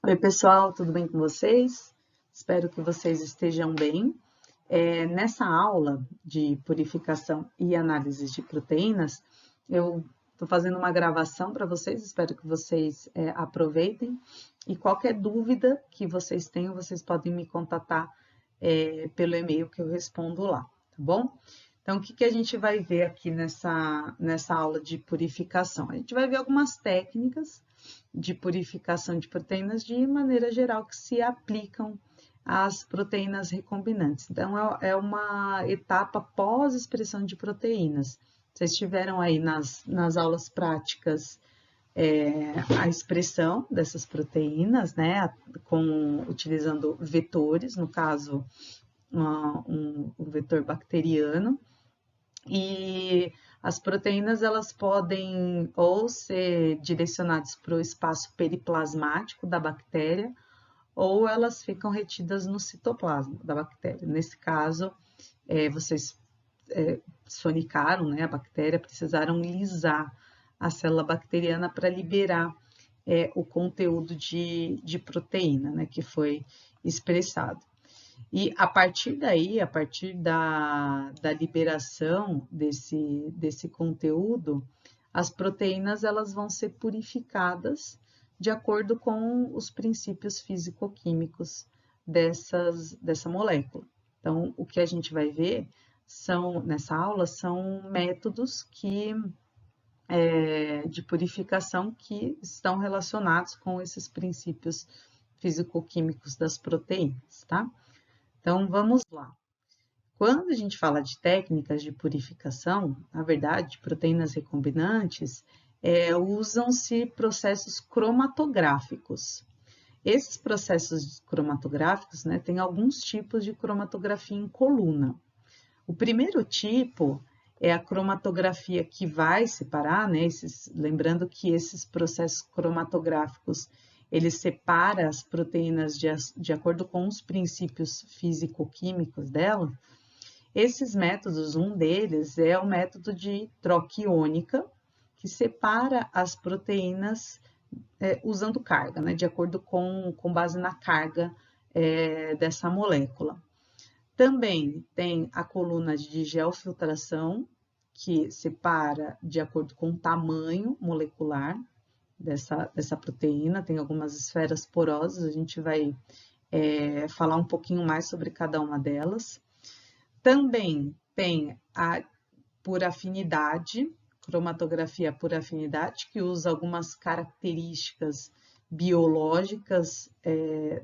Oi, pessoal, tudo bem com vocês? Espero que vocês estejam bem. Nessa aula de purificação e análise de proteínas, eu estou fazendo uma gravação para vocês, espero que vocês aproveitem. E qualquer dúvida que vocês tenham, vocês podem me contatar pelo e-mail que eu respondo lá, tá bom? Então, o que a gente vai ver aqui nessa aula de purificação? A gente vai ver algumas técnicas de purificação de proteínas de maneira geral que se aplicam às proteínas recombinantes. Então, é uma etapa pós-expressão de proteínas. Vocês tiveram aí nas aulas práticas a expressão dessas proteínas, né, utilizando vetores, no caso, um vetor bacteriano, e as proteínas elas podem ou ser direcionadas para o espaço periplasmático da bactéria ou elas ficam retidas no citoplasma da bactéria. Nesse caso, vocês sonicaram, né, a bactéria, precisaram lisar a célula bacteriana para liberar o conteúdo de proteína, né, que foi expressado. E a partir daí, a partir da liberação desse conteúdo, as proteínas elas vão ser purificadas de acordo com os princípios físico-químicos dessa molécula. Então, o que a gente vai ver nessa aula são métodos de purificação que estão relacionados com esses princípios físico-químicos das proteínas, tá? Então, vamos lá. Quando a gente fala de técnicas de purificação, na verdade, proteínas recombinantes, usam-se processos cromatográficos. Esses processos cromatográficos, né, tem alguns tipos de cromatografia em coluna. O primeiro tipo é a cromatografia que vai separar, né, lembrando que esses processos cromatográficos ele separa as proteínas de acordo com os princípios físico-químicos dela. Esses métodos, um deles é o método de troca iônica, que separa as proteínas usando carga, né, de acordo com base na carga dessa molécula. Também tem a coluna de geofiltração, que separa de acordo com o tamanho molecular dessa proteína, tem algumas esferas porosas, a gente vai falar um pouquinho mais sobre cada uma delas. Também tem a por afinidade, cromatografia por afinidade, que usa algumas características biológicas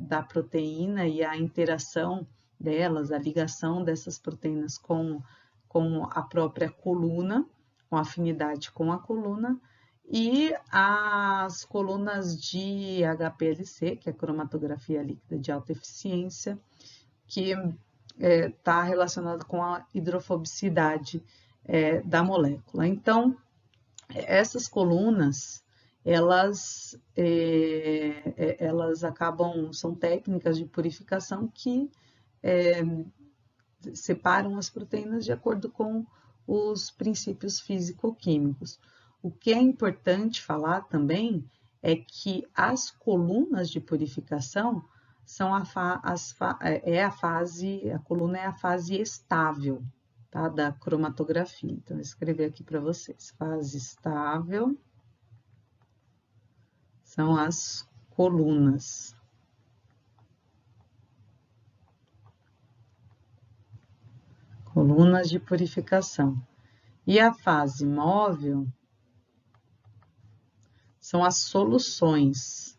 da proteína e a interação delas, a ligação dessas proteínas com a própria coluna, com afinidade com a coluna, e as colunas de HPLC, que é a cromatografia líquida de alta eficiência, que está relacionada com a hidrofobicidade da molécula. Então, essas colunas, elas acabam, são técnicas de purificação que separam as proteínas de acordo com os princípios físico-químicos. O que é importante falar também é que as colunas de purificação são a coluna é a fase estável, tá, da cromatografia. Então, eu escrevi aqui para vocês, fase estável são as colunas. Colunas de purificação. E a fase móvel são as soluções.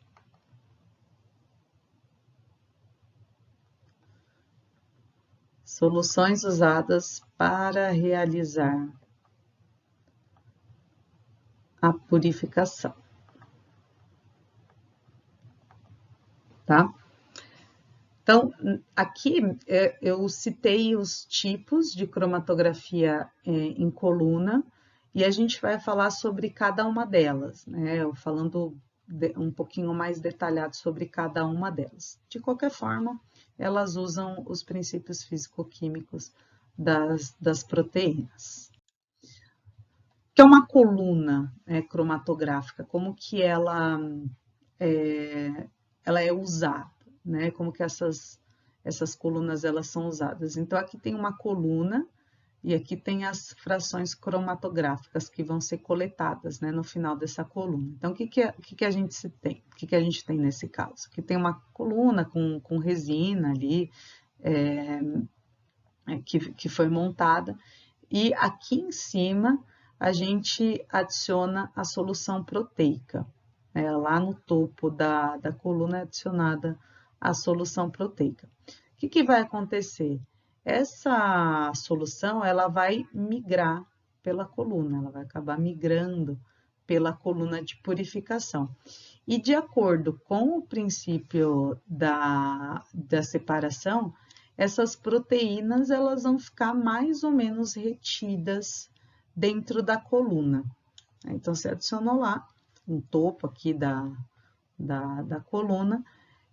Soluções usadas para realizar a purificação. Tá? Então, aqui eu citei os tipos de cromatografia em coluna e a gente vai falar sobre cada uma delas, né? Eu falando um pouquinho mais detalhado sobre cada uma delas. De qualquer forma, elas usam os princípios físico-químicos das proteínas. O que é uma coluna cromatográfica? Como que ela ela é usada, né? Como que essas colunas elas são usadas. Então, aqui tem uma coluna e aqui tem as frações cromatográficas que vão ser coletadas, né, no final dessa coluna. Então, o que a gente tem? O que a gente tem nesse caso? Aqui tem uma coluna com resina ali, que foi montada, e aqui em cima a gente adiciona a solução proteica. Lá no topo da coluna é adicionada a solução proteica. O que vai acontecer? Essa solução ela vai migrar pela coluna, ela vai acabar migrando pela coluna de purificação. E de acordo com o princípio da separação, essas proteínas elas vão ficar mais ou menos retidas dentro da coluna. Então, você adicionou lá um topo aqui da coluna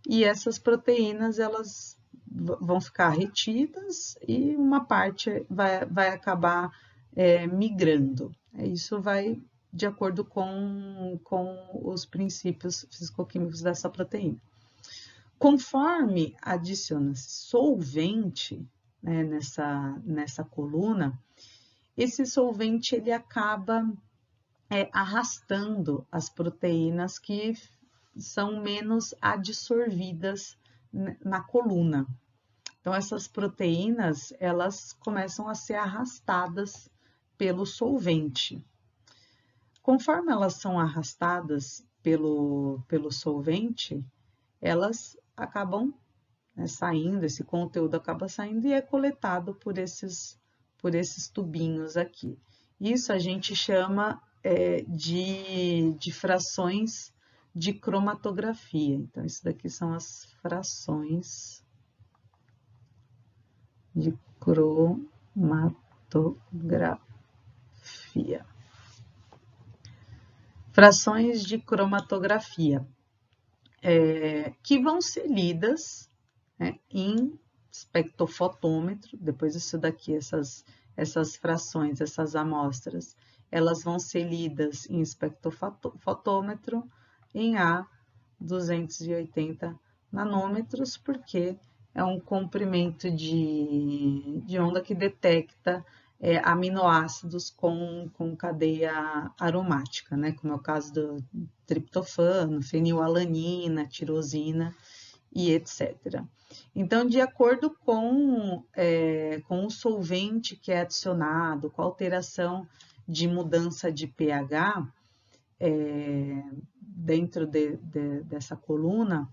e essas proteínas elas vão ficar retidas e uma parte vai acabar migrando. Isso vai de acordo com os princípios fisicoquímicos dessa proteína. Conforme adiciona-se solvente, né, nessa coluna, esse solvente ele acaba arrastando as proteínas que são menos adsorvidas na coluna. Então, essas proteínas, elas começam a ser arrastadas pelo solvente. Conforme elas são arrastadas pelo solvente, elas acabam saindo, esse conteúdo acaba saindo e é coletado por esses tubinhos aqui. Isso a gente chama de frações de cromatografia. Então, isso daqui são as frações de cromatografia. Frações de cromatografia, que vão ser lidas, né, em espectrofotômetro. Depois isso daqui, essas frações, essas amostras, elas vão ser lidas em espectrofotômetro em A 280 nanômetros, porque é um comprimento de onda que detecta aminoácidos com cadeia aromática, né? Como é o caso do triptofano, fenilalanina, tirosina e etc. Então, de acordo com o solvente que é adicionado, com a alteração de mudança de pH dentro dessa coluna,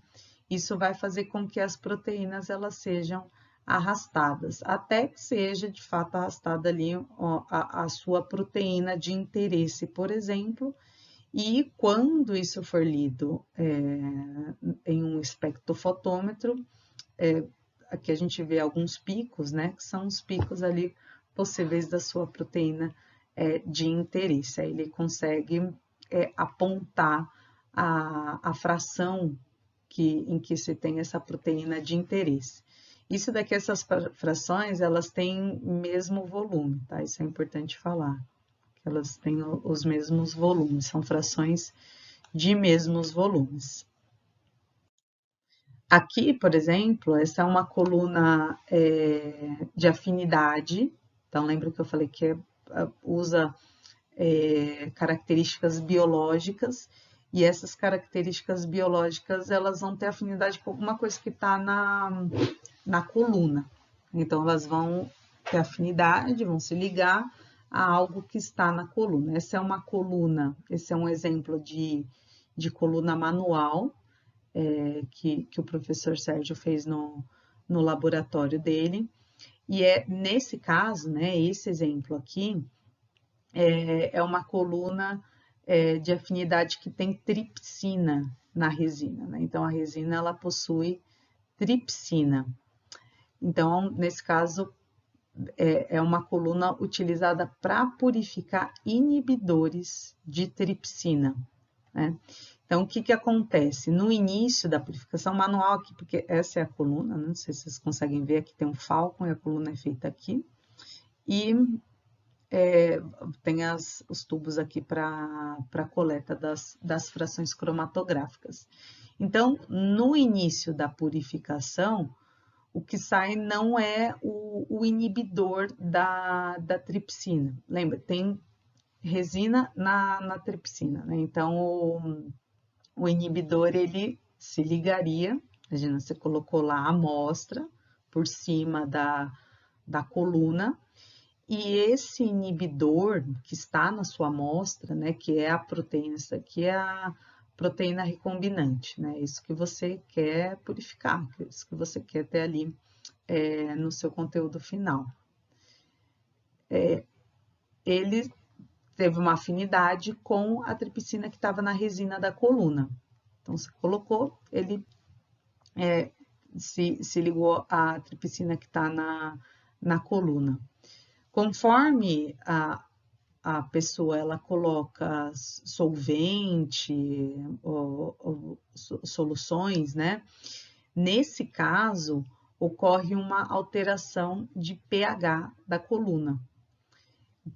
isso vai fazer com que as proteínas elas sejam arrastadas, até que seja de fato arrastada ali a sua proteína de interesse, por exemplo, e quando isso for lido em um espectrofotômetro, aqui a gente vê alguns picos, né, que são os picos ali possíveis da sua proteína de interesse. Aí ele consegue apontar a fração em que se tem essa proteína de interesse. Isso daqui, essas frações, elas têm mesmo volume, tá? Isso é importante falar. Elas têm os mesmos volumes, são frações de mesmos volumes. Aqui, por exemplo, essa é uma coluna de afinidade. Então, lembra que eu falei que usa características biológicas, e essas características biológicas, elas vão ter afinidade com alguma coisa que está na coluna. Então, elas vão ter afinidade, vão se ligar a algo que está na coluna. Essa é uma coluna, esse é um exemplo de coluna manual, que o professor Sérgio fez no laboratório dele. E nesse caso, né, esse exemplo aqui, é uma coluna de afinidade que tem tripsina na resina, né? Então, a resina, ela possui tripsina. Então, nesse caso, é uma coluna utilizada para purificar inibidores de tripsina, né? Então, o que acontece? No início da purificação manual aqui, porque essa é a coluna, né? Não sei se vocês conseguem ver, aqui tem um falcon e a coluna é feita aqui. E tem os tubos aqui para coleta das frações cromatográficas. Então, no início da purificação, o que sai não é o inibidor da tripsina. Lembra, tem resina na tripsina, né? Então, o inibidor, ele se ligaria, imagina, você colocou lá a amostra por cima da coluna, e esse inibidor que está na sua amostra, né, que é a proteína, isso aqui é a proteína recombinante, né, isso que você quer purificar, isso que você quer ter ali no seu conteúdo final. Ele teve uma afinidade com a tripsina que estava na resina da coluna. Então, você colocou, ele se ligou à tripsina que está na coluna. Conforme a pessoa ela coloca solvente ou soluções, né? Nesse caso, ocorre uma alteração de pH da coluna.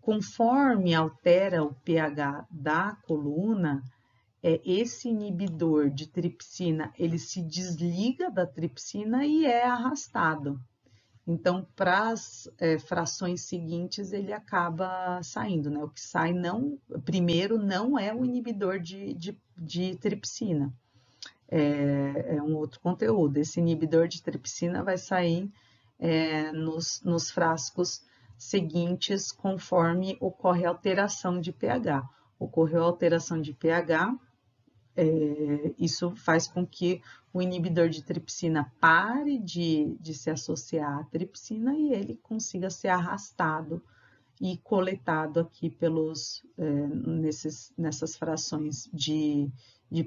Conforme altera o pH da coluna, esse inibidor de tripsina, ele se desliga da tripsina e é arrastado. Então, para as frações seguintes, ele acaba saindo, né? O que sai primeiro não é o inibidor de tripsina, é um outro conteúdo. Esse inibidor de tripsina vai sair nos frascos seguintes, conforme ocorre a alteração de pH. Ocorreu a alteração de pH, isso faz com que o inibidor de tripsina pare de se associar à tripsina e ele consiga ser arrastado e coletado aqui nessas frações de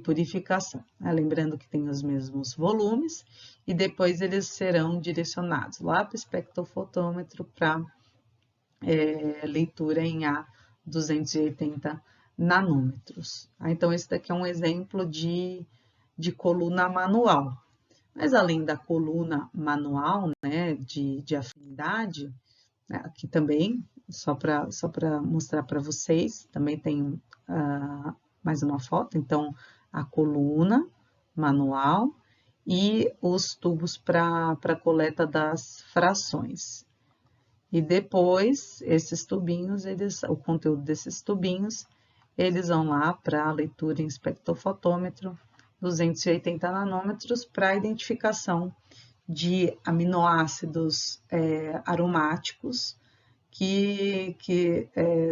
purificação. Lembrando que tem os mesmos volumes e depois eles serão direcionados lá para o espectrofotômetro para leitura em A280 nanômetros. Então, esse daqui é um exemplo de coluna manual. Mas além da coluna manual, né, de afinidade, né, aqui também, só para mostrar para vocês, também tem mais uma foto. Então, a coluna manual e os tubos para coleta das frações. E depois, esses tubinhos, o conteúdo desses tubinhos, eles vão lá para a leitura em espectrofotômetro, 280 nanômetros, para a identificação de aminoácidos aromáticos que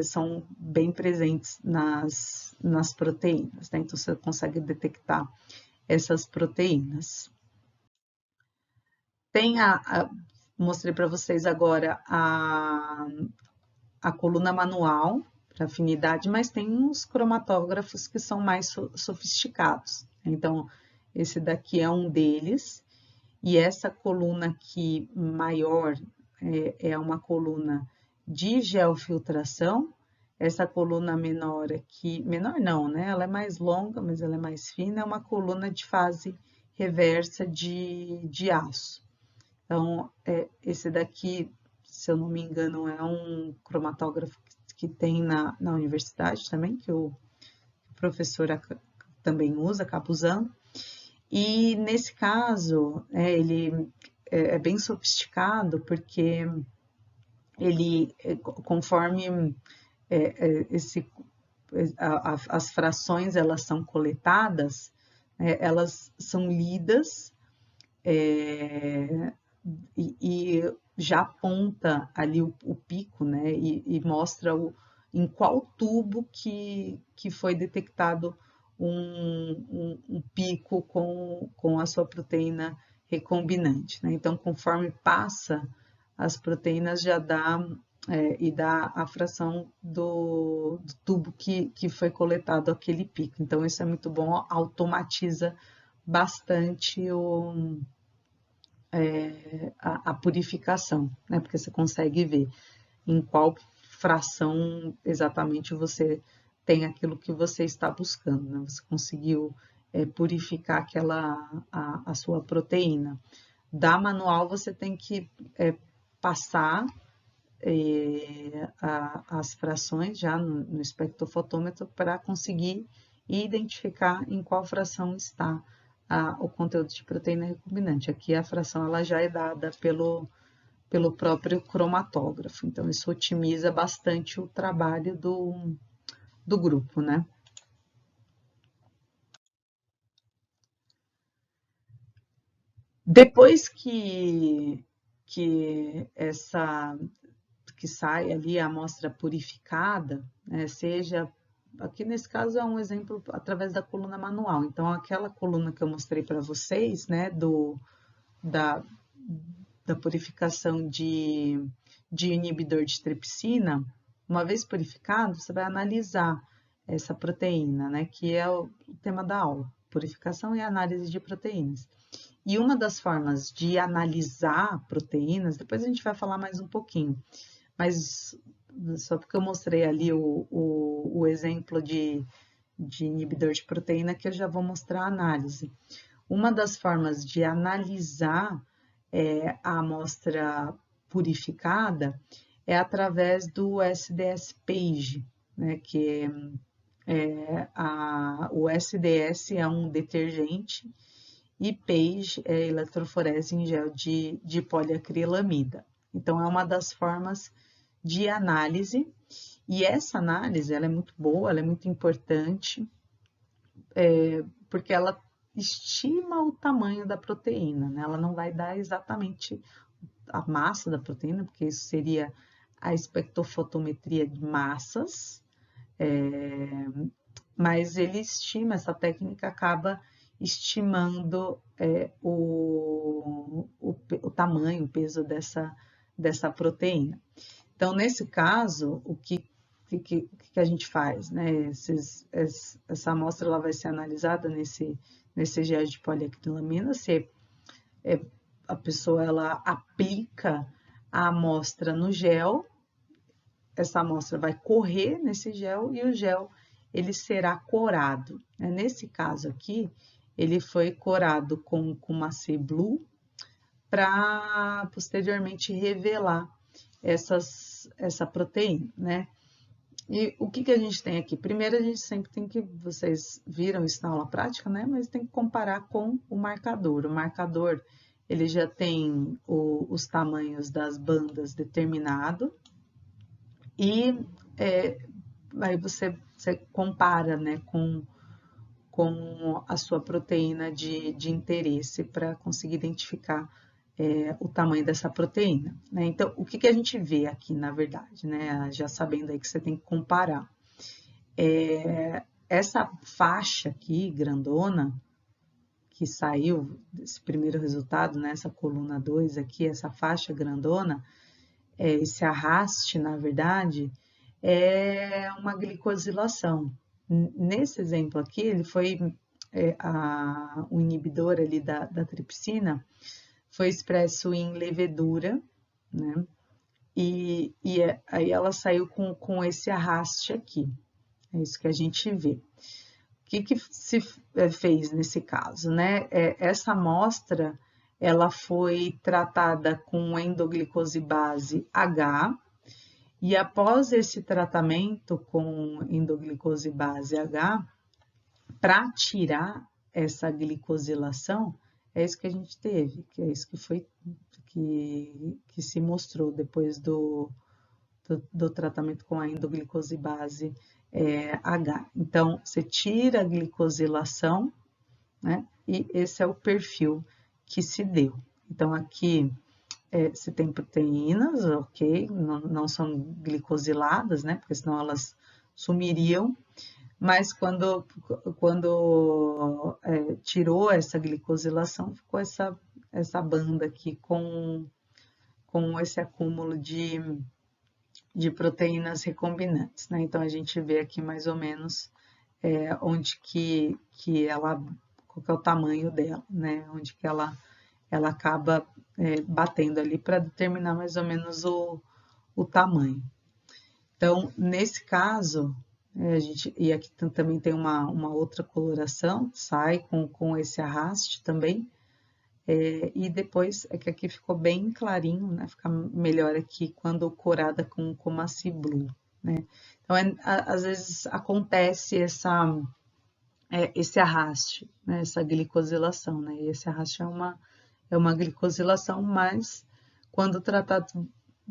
são bem presentes nas proteínas, né? Então, você consegue detectar essas proteínas. Tem mostrei para vocês agora a coluna manual para afinidade, mas tem uns cromatógrafos que são mais sofisticados. Então, esse daqui é um deles, e essa coluna aqui maior é uma coluna de geofiltração. Essa coluna menor aqui, menor não, né? Ela é mais longa, mas ela é mais fina, é uma coluna de fase reversa de aço. Então, esse daqui, se eu não me engano, é um cromatógrafo que tem na universidade também, que o professor também usa, acaba usando. E nesse caso, ele é bem sofisticado, porque ele, conforme as frações elas são coletadas, elas são lidas e já aponta ali o pico, né? E mostra em qual tubo que foi detectado um pico com a sua proteína recombinante, né? Então, conforme passa as proteínas, já dá e dá a fração do tubo que foi coletado aquele pico. Então, isso é muito bom, automatiza bastante a purificação, né? Porque você consegue ver em qual fração exatamente você tem aquilo que você está buscando, né? Você conseguiu purificar a sua proteína. Da manual, você tem que passar as frações já no espectrofotômetro para conseguir identificar em qual fração está o conteúdo de proteína recombinante. Aqui a fração ela já é dada pelo próprio cromatógrafo, então isso otimiza bastante o trabalho do grupo, né? Depois que sai ali a amostra purificada, né, seja, aqui nesse caso é um exemplo através da coluna manual, então aquela coluna que eu mostrei para vocês, né, da, da purificação de inibidor de tripsina, uma vez purificado, você vai analisar essa proteína, né, que é o tema da aula, purificação e análise de proteínas. E uma das formas de analisar proteínas, depois a gente vai falar mais um pouquinho, mas só porque eu mostrei ali o exemplo de inibidor de proteína, que eu já vou mostrar a análise. Uma das formas de analisar a amostra purificada é através do SDS-PAGE, né, que o SDS é um detergente e PAGE é eletroforese em gel de poliacrilamida. Então, é uma das formas de análise, e essa análise ela é muito boa, ela é muito importante, porque ela estima o tamanho da proteína, né? Ela não vai dar exatamente a massa da proteína, porque isso seria a espectrofotometria de massas, mas ele estima, essa técnica acaba estimando o tamanho, o peso dessa proteína. Então, nesse caso, o que a gente faz? Né? Essa amostra ela vai ser analisada nesse gel de poliacrilamina, se a pessoa ela aplica a amostra no gel, essa amostra vai correr nesse gel e o gel ele será corado. Nesse caso aqui, ele foi corado com Macê Blue para posteriormente revelar essa proteína, né? E o que a gente tem aqui? Primeiro, a gente sempre tem que, vocês viram isso na aula prática, né? Mas tem que comparar com o marcador. O marcador, ele já tem os tamanhos das bandas determinado e aí você compara, né, com a sua proteína de interesse para conseguir identificar o tamanho dessa proteína, né? Então, o que a gente vê aqui, na verdade, né? Já sabendo aí que você tem que comparar. Essa faixa aqui, grandona, que saiu desse primeiro resultado, nessa coluna 2 aqui, essa faixa grandona, esse arraste, na verdade, é uma glicosilação. Nesse exemplo aqui, ele foi o inibidor ali da tripsina, foi expresso em levedura, né? E aí ela saiu com esse arraste aqui. É isso que a gente vê. O que se fez nesse caso, né? Essa amostra, ela foi tratada com endoglicose-base H, e após esse tratamento com endoglicose-base H, para tirar essa glicosilação, é isso que a gente teve, que é isso que foi que se mostrou depois do tratamento com a endoglicose-base H. Então, você tira a glicosilação, né? E esse é o perfil que se deu. Então, aqui se tem proteínas, ok, não são glicosiladas, né? Porque senão elas sumiriam. Mas quando tirou essa glicosilação, ficou essa banda aqui com esse acúmulo de proteínas recombinantes, né? Então, a gente vê aqui mais ou menos onde que ela, qual que é o tamanho dela, né? Onde que ela acaba batendo ali para determinar mais ou menos o tamanho. Então, nesse caso, e aqui também tem uma outra coloração, sai com esse arraste também, e depois é que aqui ficou bem clarinho, né? Fica melhor aqui quando corada com Macê Blue, né? Então, às vezes acontece esse arraste, né, essa glicosilação, né? E esse arraste é uma glicosilação, mas quando tratado,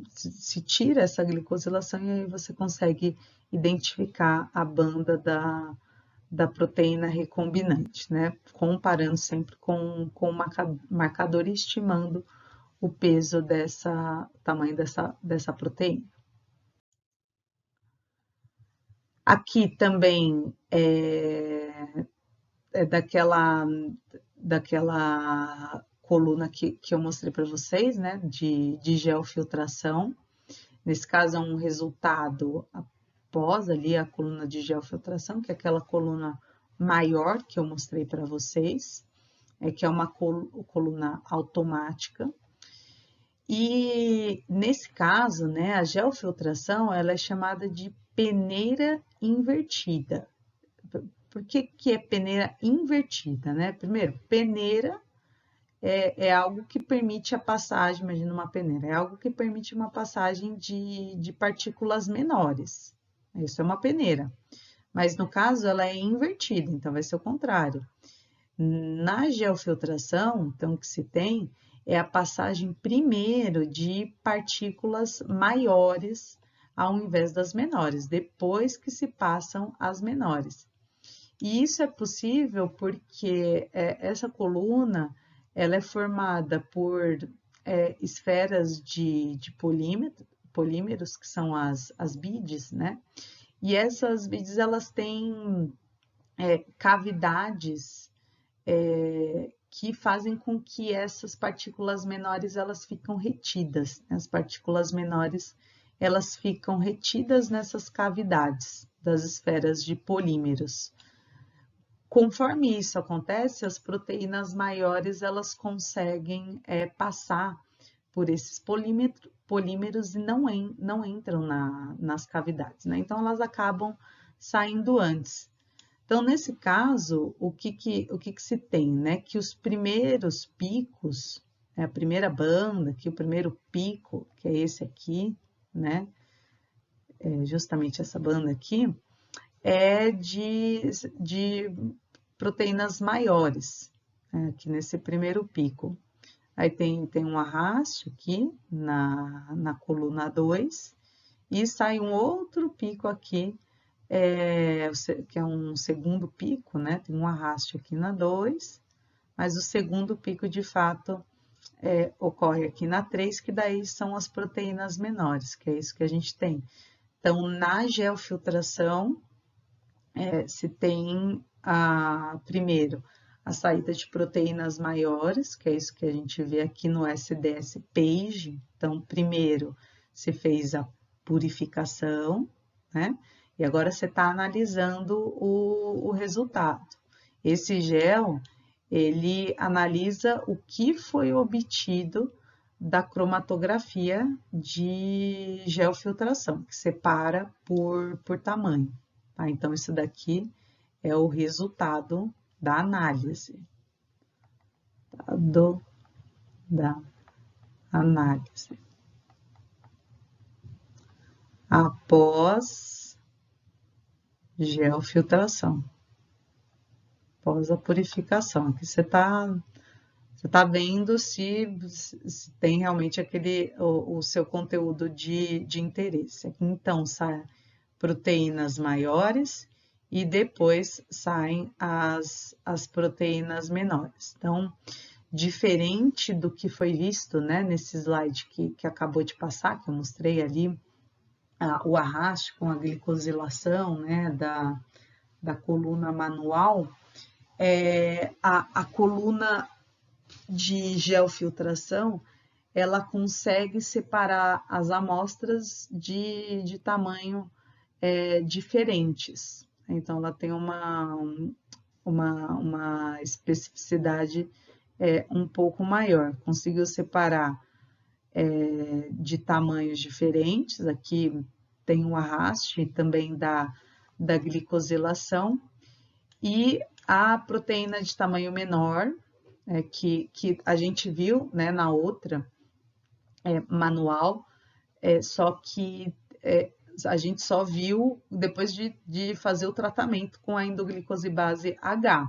se tira essa glicosilação e aí você consegue identificar a banda da proteína recombinante, né? Comparando sempre com o marcador e estimando o peso tamanho dessa proteína. Aqui também é daquela coluna que eu mostrei para vocês, né, de geofiltração. Nesse caso, é um resultado após ali a coluna de geofiltração, que é aquela coluna maior que eu mostrei para vocês, que é uma coluna automática. E nesse caso, né, a geofiltração ela é chamada de peneira invertida. Por que é peneira invertida, né? Primeiro, peneira é algo que permite a passagem, imagina uma peneira, é algo que permite uma passagem de partículas menores. Isso é uma peneira. Mas no caso, ela é invertida, então vai ser o contrário. Na geofiltração, então, o que se tem é a passagem primeiro de partículas maiores ao invés das menores, depois que se passam as menores. E isso é possível porque essa coluna ela é formada por esferas de polímeros, que são as beads, né? E essas beads elas têm cavidades que fazem com que essas partículas menores elas ficam retidas. As partículas menores elas ficam retidas nessas cavidades das esferas de polímeros. Conforme isso acontece, as proteínas maiores elas conseguem passar por esses polímeros e não entram nas cavidades, né? Então elas acabam saindo antes. Então, nesse caso, o que se tem, né? Que os primeiros picos, a primeira banda, que o primeiro pico, que é esse aqui, né? Justamente essa banda aqui, é de proteínas maiores, aqui nesse primeiro pico. Aí tem um arraste aqui na coluna 2 e sai um outro pico aqui, que é um segundo pico, né? Tem um arraste aqui na 2, mas o segundo pico de fato ocorre aqui na 3, que daí são as proteínas menores, que é isso que a gente tem. Então, na geofiltração, se tem primeiro a saída de proteínas maiores, que é isso que a gente vê aqui no SDS-PAGE. Então, primeiro se fez a purificação, né? E agora você está analisando o resultado. Esse gel, ele analisa o que foi obtido da cromatografia de geofiltração, que separa por tamanho. Tá? Então, isso daqui é o resultado da análise. Da análise. Após geofiltração. Após a purificação. Aqui você tá vendo se tem realmente o seu conteúdo de interesse. Aqui, então, sai proteínas maiores e depois saem as proteínas menores. Então, diferente do que foi visto, né, nesse slide que acabou de passar, que eu mostrei ali, o arraste com a glicosilação, né, da coluna manual, a coluna de geofiltração, ela consegue separar as amostras de tamanho diferentes. Então, ela tem uma especificidade um pouco maior. Conseguiu separar de tamanhos diferentes. Aqui tem um arraste também da glicosilação. E a proteína de tamanho menor, que a gente viu, né, na outra manual, só que a gente só viu depois de fazer o tratamento com a endoglicose base H.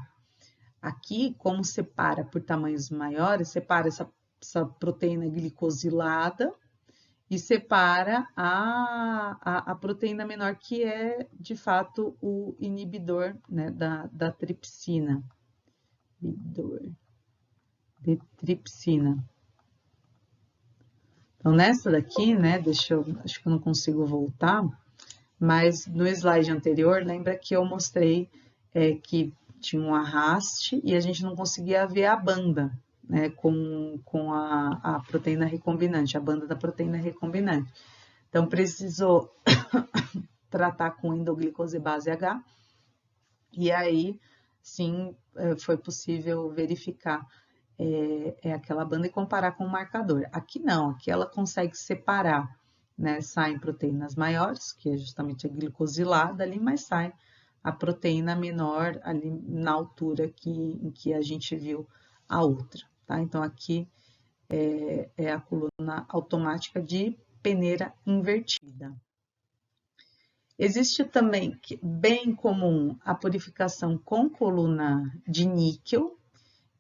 Aqui, como separa por tamanhos maiores, separa essa proteína glicosilada e separa a proteína menor, que é, de fato, o inibidor, né, da tripsina. Inibidor de tripsina. Então, nessa daqui, né, acho que eu não consigo voltar, mas no slide anterior, lembra que eu mostrei que tinha um arraste e a gente não conseguia ver a banda, né, com a proteína recombinante, a banda da proteína recombinante. Então, precisou tratar com endoglicose base H, e aí, sim, foi possível verificar aquela banda e comparar com o marcador. Aqui não, aqui ela consegue separar, né? Saem proteínas maiores, que é justamente a glicosilada ali, mas sai a proteína menor ali na altura em que a gente viu a outra, tá? Então, aqui é a coluna automática de peneira invertida. Existe também, bem comum, a purificação com coluna de níquel,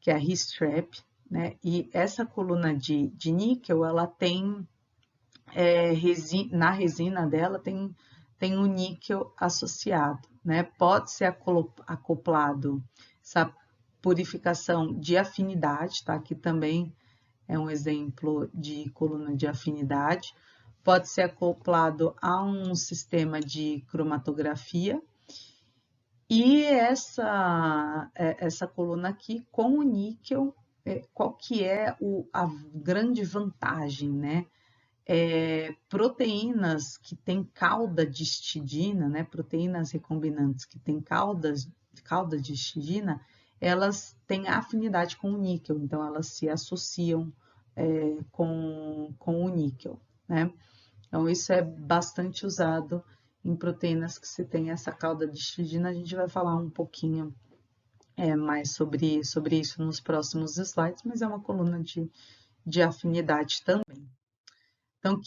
que é a RISTRAP, né? E essa coluna de níquel, ela tem, na resina dela, tem o níquel associado, né? Pode ser acoplado essa purificação de afinidade, tá? Aqui também é um exemplo de coluna de afinidade. Pode ser acoplado a um sistema de cromatografia. E essa coluna aqui com o níquel, qual que é a grande vantagem, né? Proteínas que têm cauda de histidina, né? Proteínas recombinantes que têm cauda de histidina, elas têm afinidade com o níquel, então elas se associam com o níquel, né? Então, isso é bastante usado em proteínas que se tem essa cauda de histidina. A gente vai falar um pouquinho mais sobre isso nos próximos slides, mas é uma coluna de afinidade também. Então, o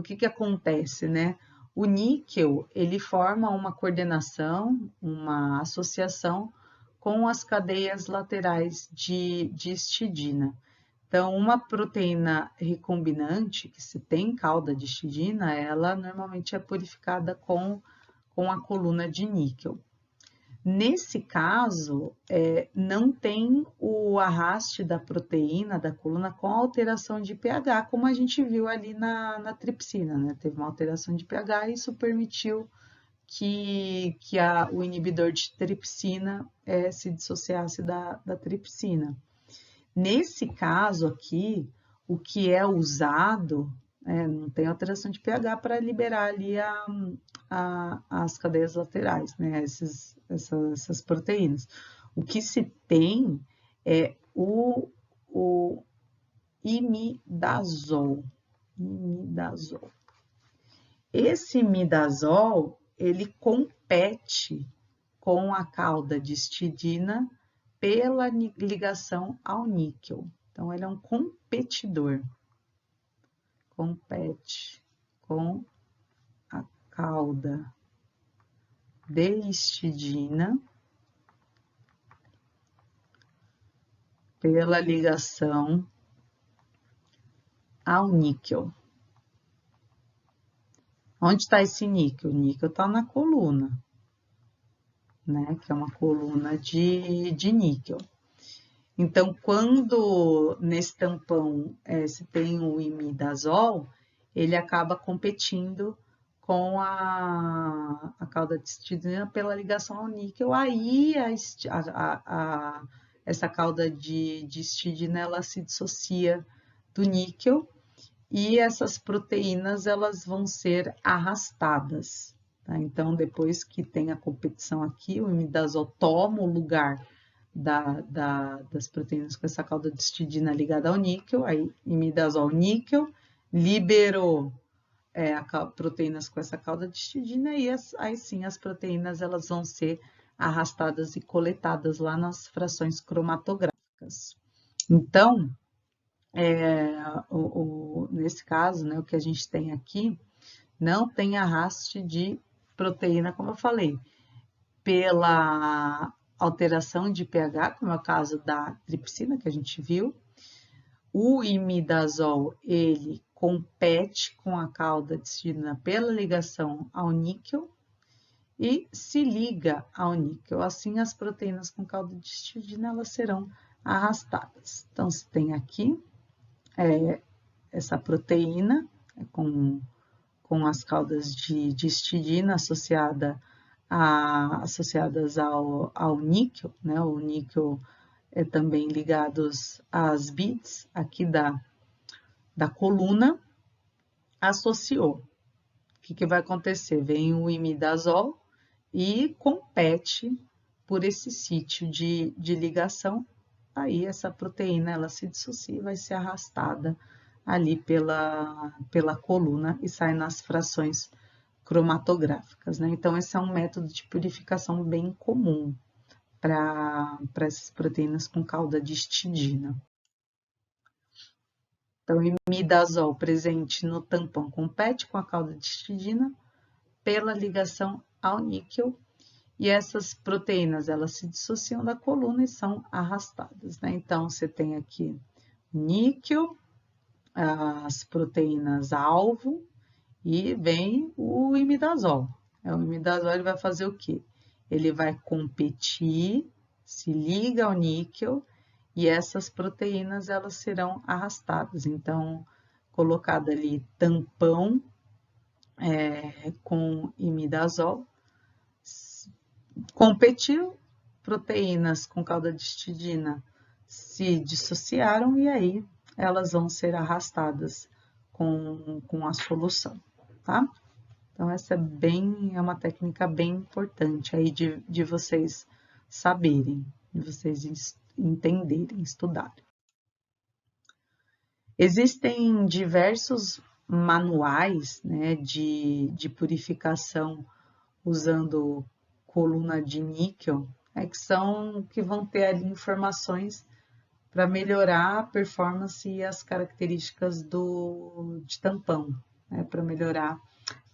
que acontece, né? O níquel, ele forma uma coordenação, uma associação com as cadeias laterais de histidina. Então, uma proteína recombinante, que se tem cauda de histidina, ela normalmente é purificada com a coluna de níquel. Nesse caso, não tem o arraste da proteína, da coluna, com alteração de pH, como a gente viu ali na tripsina, né? Teve uma alteração de pH e isso permitiu que o inibidor de tripsina se dissociasse da tripsina. Nesse caso aqui, o que é usado, não tem alteração de pH para liberar ali as cadeias laterais, né? Essas proteínas. O que se tem é o imidazol. Esse imidazol, ele compete com a cauda de histidina pela ligação ao níquel. Então, ele é um competidor. Compete com a cauda de histidina pela ligação ao níquel. Onde está esse níquel? O níquel está na coluna, né? Que é uma coluna de níquel. Então, quando nesse tampão se tem o imidazol, ele acaba competindo com a cauda de histidina pela ligação ao níquel. Aí essa cauda de histidina ela se dissocia do níquel e essas proteínas elas vão ser arrastadas. Tá? Então, depois que tem a competição aqui, o imidazol toma o lugar das proteínas com essa cauda de histidina ligada ao níquel, aí imidazol níquel, liberou proteínas com essa cauda de histidina e aí sim as proteínas elas vão ser arrastadas e coletadas lá nas frações cromatográficas. Então, nesse caso, né, o que a gente tem aqui não tem arraste de proteína, como eu falei, pela alteração de pH, como é o caso da tripsina que a gente viu. O imidazol, ele compete com a cauda de histidina pela ligação ao níquel e se liga ao níquel. Assim, as proteínas com cauda de histidina, elas serão arrastadas. Então, você tem aqui essa proteína com as caudas de histidina associadas ao níquel, né? O níquel é também ligados às bits aqui da coluna, associou. O que vai acontecer? Vem o imidazol e compete por esse sítio de ligação. Aí essa proteína ela se dissocia e vai ser arrastada ali pela coluna e sai nas frações cromatográficas, né? Então, esse é um método de purificação bem comum para essas proteínas com cauda de histidina. Então, o imidazol presente no tampão compete com a cauda de histidina pela ligação ao níquel e essas proteínas elas se dissociam da coluna e são arrastadas, né? Então, você tem aqui níquel, as proteínas alvo e vem o imidazol. O imidazol ele vai fazer o quê? Ele vai competir, se liga ao níquel e essas proteínas elas serão arrastadas. Então, colocado ali tampão com imidazol, competiu, proteínas com cauda de histidina se dissociaram e aí elas vão ser arrastadas com a solução, tá? Então, essa é uma técnica bem importante aí de vocês saberem, de vocês entenderem, estudarem. Existem diversos manuais, né, de purificação usando coluna de níquel, que vão ter ali informações para melhorar a performance e as características de tampão, né, para melhorar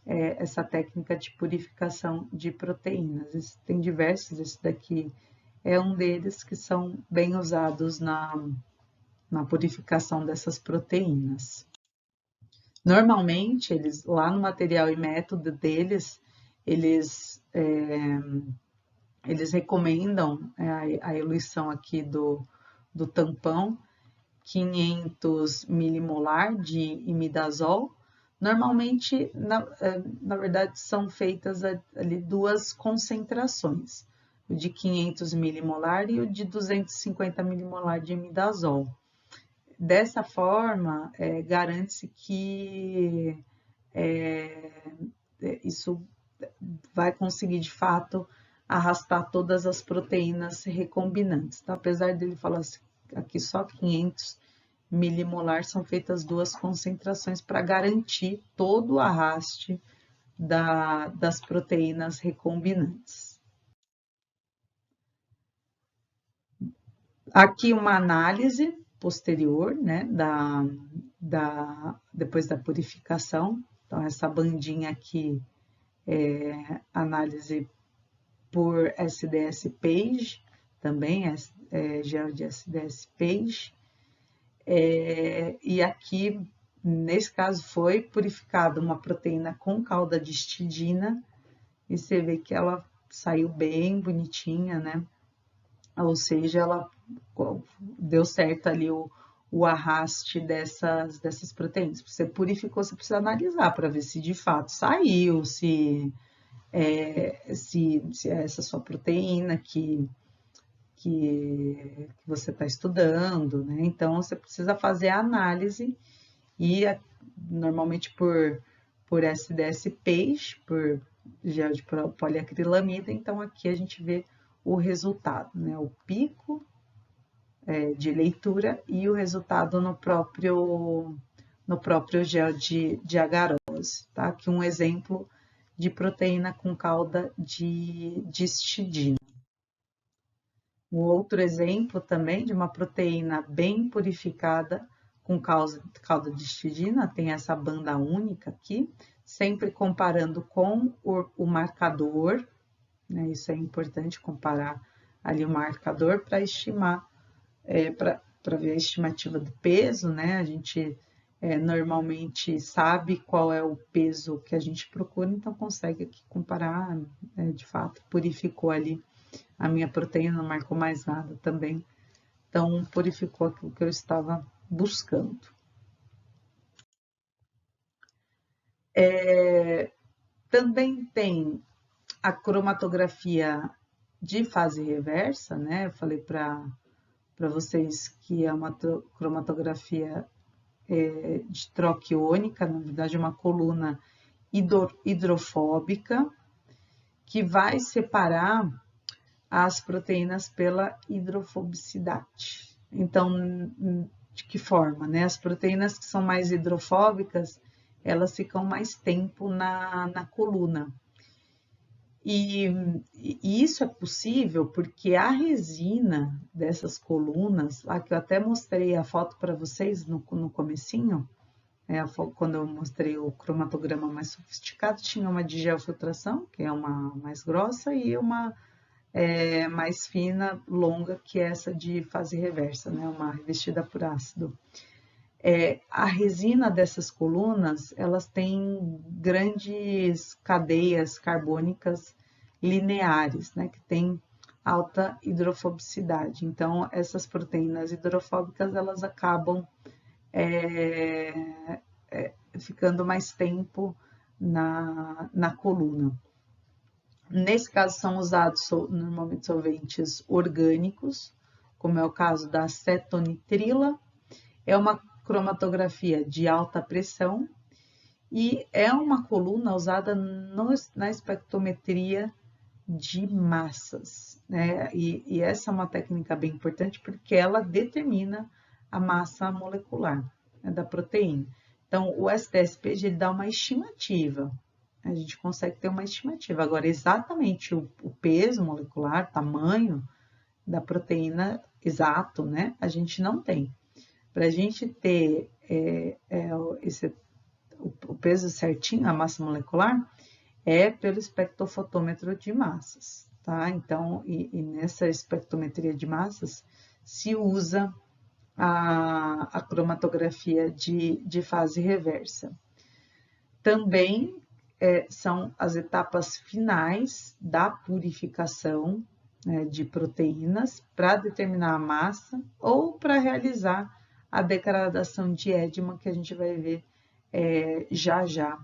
essa técnica de purificação de proteínas. Tem diversos, esse daqui é um deles que são bem usados na purificação dessas proteínas. Normalmente, eles lá no material e método deles, eles recomendam a eluição aqui do tampão 500 milimolar de imidazol. Normalmente, na verdade, são feitas ali duas concentrações, o de 500 milimolar e o de 250 milimolar de imidazol. Dessa forma, garante-se que isso vai conseguir, de fato, arrastar todas as proteínas recombinantes. Tá? Apesar dele falar aqui só 500 milimolar, são feitas duas concentrações para garantir todo o arraste das proteínas recombinantes. Aqui uma análise posterior, né, depois da purificação. Então, essa bandinha aqui é análise por SDS-PAGE, também gel de SDS-PAGE. E aqui, nesse caso, foi purificada uma proteína com cauda de histidina, e você vê que ela saiu bem bonitinha, né? Ou seja, ela deu certo ali o arraste dessas proteínas. Você purificou, você precisa analisar para ver se de fato saiu, se é essa sua proteína que você está estudando, né? Então, você precisa fazer a análise e normalmente por SDS-PAGE, por gel de poliacrilamida, então aqui a gente vê o resultado, né? O pico de leitura e o resultado no próprio gel de agarose, tá? Aqui um exemplo de proteína com cauda de histidina. Um outro exemplo também de uma proteína bem purificada com calda de histidina, tem essa banda única aqui, sempre comparando com o marcador, né? Isso é importante, comparar ali o marcador para estimar, para ver a estimativa do peso, né? A gente normalmente sabe qual é o peso que a gente procura, então consegue aqui comparar, de fato, purificou ali a minha proteína, não marcou mais nada também, então purificou aquilo que eu estava buscando. Também tem a cromatografia de fase reversa, né? Eu falei para vocês que é uma cromatografia de troca iônica, na verdade é uma coluna hidrofóbica, que vai separar as proteínas pela hidrofobicidade. Então, de que forma, né? As proteínas que são mais hidrofóbicas, elas ficam mais tempo na coluna. E isso é possível porque a resina dessas colunas, lá que eu até mostrei a foto para vocês no comecinho, quando eu mostrei o cromatograma mais sofisticado, tinha uma de geofiltração, que é uma mais grossa, e uma mais fina, longa, que é essa de fase reversa, né? Uma revestida por ácido. A resina dessas colunas, elas têm grandes cadeias carbônicas lineares, né? Que tem alta hidrofobicidade. Então, essas proteínas hidrofóbicas, elas acabam ficando mais tempo na coluna. Nesse caso, são usados normalmente solventes orgânicos, como é o caso da acetonitrila. É uma cromatografia de alta pressão e é uma coluna usada na espectrometria de massas, né? E essa é uma técnica bem importante porque ela determina a massa molecular, né, da proteína. Então, o STSPG ele dá uma estimativa, a gente consegue ter uma estimativa. Agora, exatamente o peso molecular, tamanho da proteína exato, né? A gente não tem. Para a gente ter o peso certinho, a massa molecular, é pelo espectrofotômetro de massas, tá? Então, e nessa espectrometria de massas se usa a cromatografia de fase reversa. Também são as etapas finais da purificação, né, de proteínas para determinar a massa ou para realizar a degradação de Edman, que a gente vai ver já já,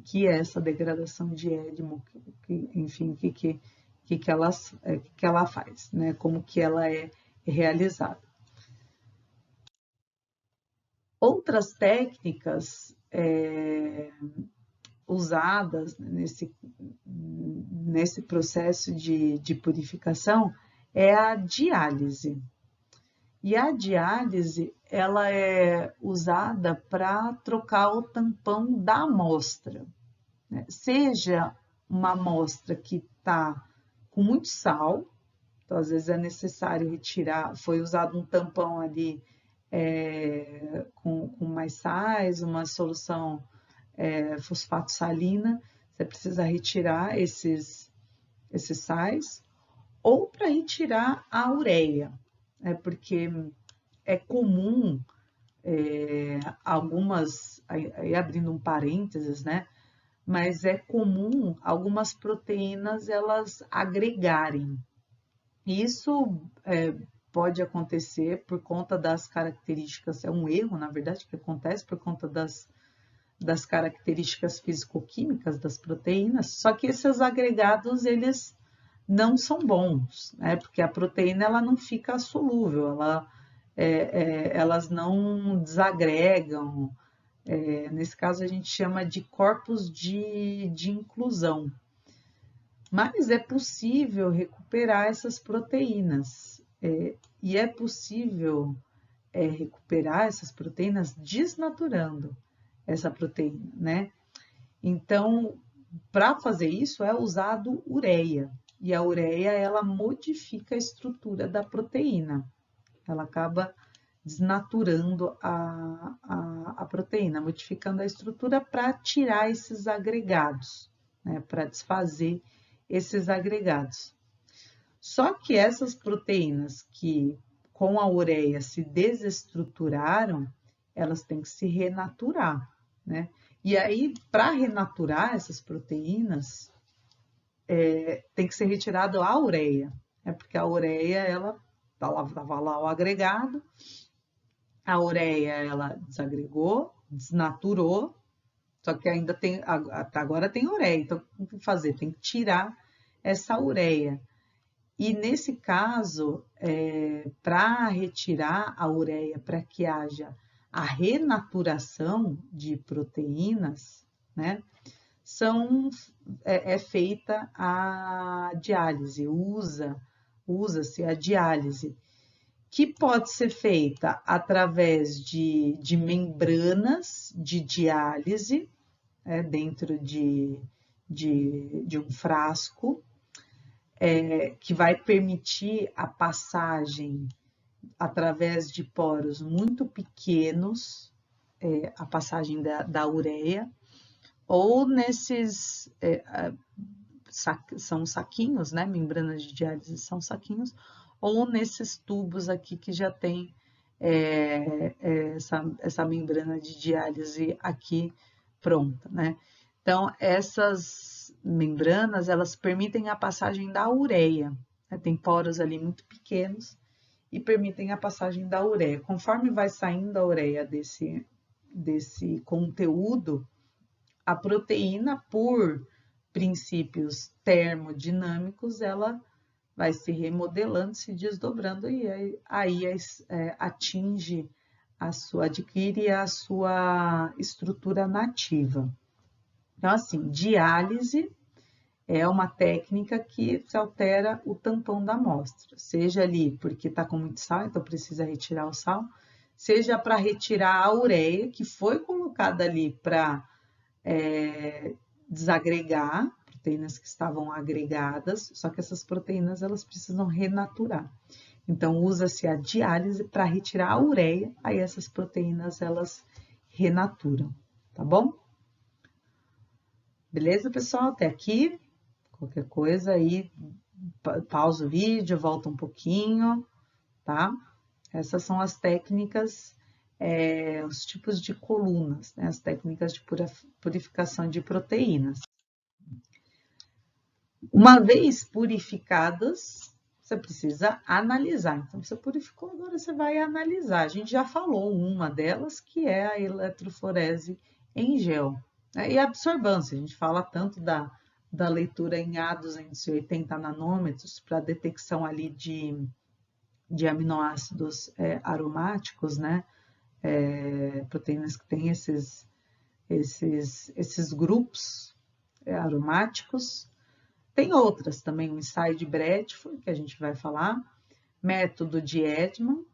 que é essa degradação de Edman, enfim, que ela faz, né? Como que ela é realizada. Outras técnicas usadas nesse processo de purificação é a diálise. E a diálise, ela é usada para trocar o tampão da amostra, né? Seja uma amostra que está com muito sal, então às vezes é necessário retirar, foi usado um tampão ali com mais sais, uma solução fosfato salina, você precisa retirar esses sais, ou para retirar a ureia, porque é comum algumas, aí abrindo um parênteses, né? Mas é comum algumas proteínas elas agregarem. Isso pode acontecer por conta das características, é um erro, na verdade, que acontece por conta das características físico-químicas das proteínas, só que esses agregados, eles não são bons, né? Porque a proteína, ela não fica solúvel, elas não desagregam, nesse caso a gente chama de corpos de inclusão. Mas é possível recuperar essas proteínas, e é possível recuperar essas proteínas desnaturando essa proteína, né? Então, para fazer isso é usado ureia, e a ureia ela modifica a estrutura da proteína, ela acaba desnaturando a proteína, modificando a estrutura para tirar esses agregados, né, para desfazer esses agregados. Só que essas proteínas que com a ureia se desestruturaram, elas têm que se renaturar, né? E aí, para renaturar essas proteínas, tem que ser retirado a ureia, né? Porque a ureia, ela estava lá o agregado, a ureia, ela desagregou, desnaturou, só que ainda tem, agora tem ureia, então o que fazer? Tem que tirar essa ureia. E nesse caso, para retirar a ureia, para que haja a renaturação de proteínas, né, é feita a diálise, usa-se a diálise, que pode ser feita através de membranas de diálise, dentro de um frasco, que vai permitir a passagem através de poros muito pequenos, a passagem da ureia, ou nesses, são saquinhos, né? Membranas de diálise são saquinhos, ou nesses tubos aqui que já tem essa membrana de diálise aqui pronta, né? Então, essas membranas, elas permitem a passagem da ureia, né? Tem poros ali muito pequenos e permitem a passagem da ureia. Conforme vai saindo a ureia desse conteúdo, a proteína, por princípios termodinâmicos, ela vai se remodelando, se desdobrando e aí atinge adquire a sua estrutura nativa. Então, assim, diálise é uma técnica que se altera o tampão da amostra, seja ali porque está com muito sal, então precisa retirar o sal, seja para retirar a ureia, que foi colocada ali para desagregar proteínas que estavam agregadas, só que essas proteínas elas precisam renaturar. Então, usa-se a diálise para retirar a ureia, aí essas proteínas elas renaturam, tá bom? Beleza, pessoal? Até aqui. Qualquer coisa aí, pausa o vídeo, volta um pouquinho, tá? Essas são as técnicas, os tipos de colunas, né? As técnicas de purificação de proteínas. Uma vez purificadas, você precisa analisar. Então, você purificou, agora você vai analisar. A gente já falou uma delas, que é a eletroforese em gel, né? E a absorvância, a gente fala tanto da leitura em A280 nanômetros para detecção ali de aminoácidos aromáticos, né? Proteínas que têm esses grupos aromáticos. Tem outras também, o ensaio de Bradford, que a gente vai falar, método de Edman,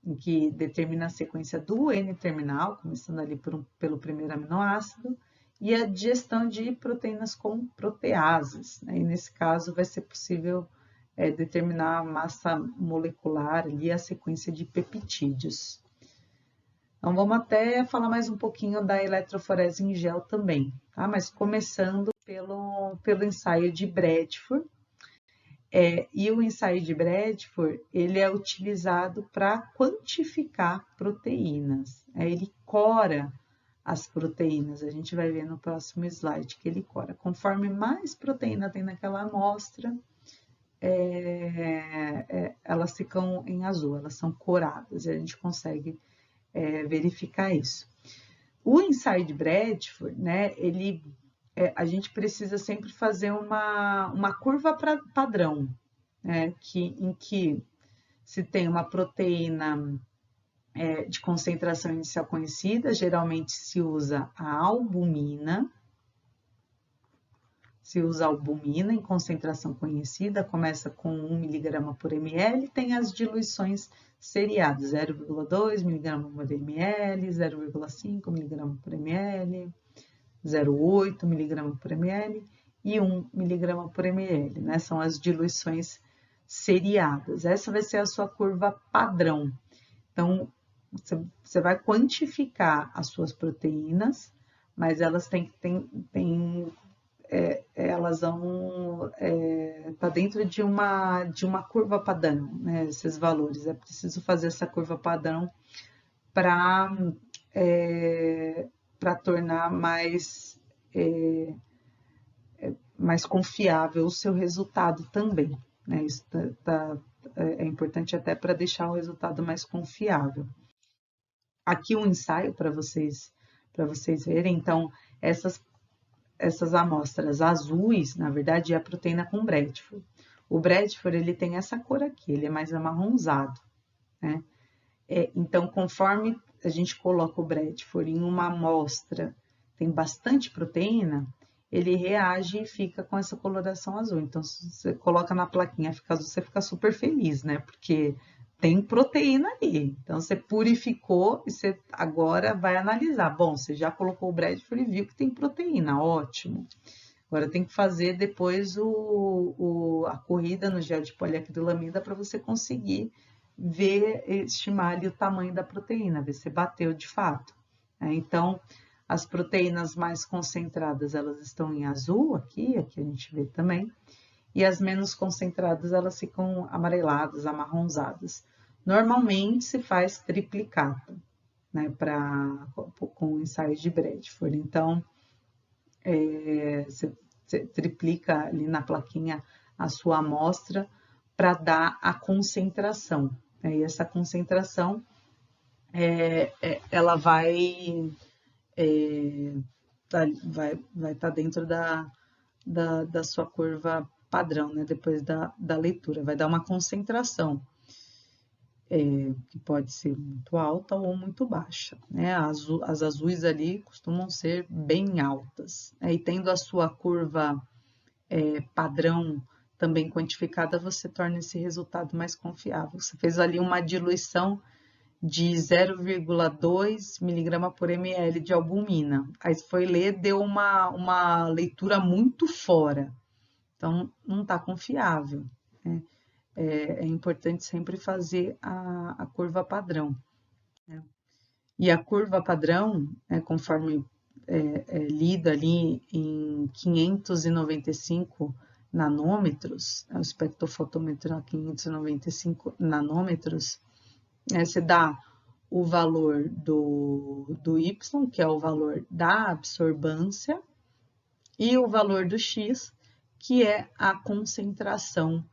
em que determina a sequência do N-terminal, começando ali pelo primeiro aminoácido, e a digestão de proteínas com proteases, né? E nesse caso vai ser possível determinar a massa molecular ali, a sequência de peptídeos. Então, vamos até falar mais um pouquinho da eletroforese em gel também, tá? Mas começando pelo ensaio de Bradford. E o ensaio de Bradford, ele é utilizado para quantificar proteínas. Ele cora as proteínas, a gente vai ver no próximo slide que ele cora. Conforme mais proteína tem naquela amostra, elas ficam em azul, elas são coradas, e a gente consegue verificar isso. O ensaio de Bradford, né, a gente precisa sempre fazer uma curva padrão, né, em que se tem uma proteína de concentração inicial conhecida, geralmente se usa a albumina. Se usa albumina em concentração conhecida, começa com 1 mg por ml, tem as diluições seriadas, 0,2 mg por ml, 0,5 mg por ml, 0,8 mg por ml e 1 mg por ml, né? São as diluições seriadas. Essa vai ser a sua curva padrão. Então, você vai quantificar as suas proteínas, mas elas elas vão tá dentro de uma curva padrão, né? Esses valores. É preciso fazer essa curva padrão para tornar mais confiável o seu resultado também, né? Isso é importante até para deixar o resultado mais confiável. Aqui um ensaio para vocês verem. Então, essas amostras azuis, na verdade, é a proteína com Bradford. O Bradford, ele tem essa cor aqui, ele é mais amarronzado, né? Então, conforme a gente coloca o Bradford em uma amostra, tem bastante proteína, ele reage e fica com essa coloração azul. Então, se você coloca na plaquinha, fica azul, você fica super feliz, né? Porque tem proteína ali. Então, você purificou e você agora vai analisar. Bom, você já colocou o Bradford e viu que tem proteína, ótimo. Agora tem que fazer depois a corrida no gel de poliacrilamida para você conseguir ver, estimar ali o tamanho da proteína, ver se bateu de fato. Então, as proteínas mais concentradas, elas estão em azul aqui a gente vê também, e as menos concentradas, elas ficam amareladas, amarronzadas. Normalmente se faz triplicata, né, com ensaios de Bradford. Então, você triplica ali na plaquinha a sua amostra para dar a concentração. E essa concentração, ela vai estar dentro da sua curva padrão, né? Depois da leitura, vai dar uma concentração, que pode ser muito alta ou muito baixa, né? As azuis ali costumam ser bem altas, né? E tendo a sua curva padrão também quantificada, você torna esse resultado mais confiável. Você fez ali uma diluição de 0,2 miligrama por ml de albumina. Aí você foi ler, deu uma leitura muito fora. Então, não está confiável, né? É importante sempre fazer a curva padrão, né? E a curva padrão, conforme lida ali em 595 nanômetros, o espectrofotômetro a 595 nanômetros, você dá o valor do Y, que é o valor da absorbância, e o valor do X, que é a concentração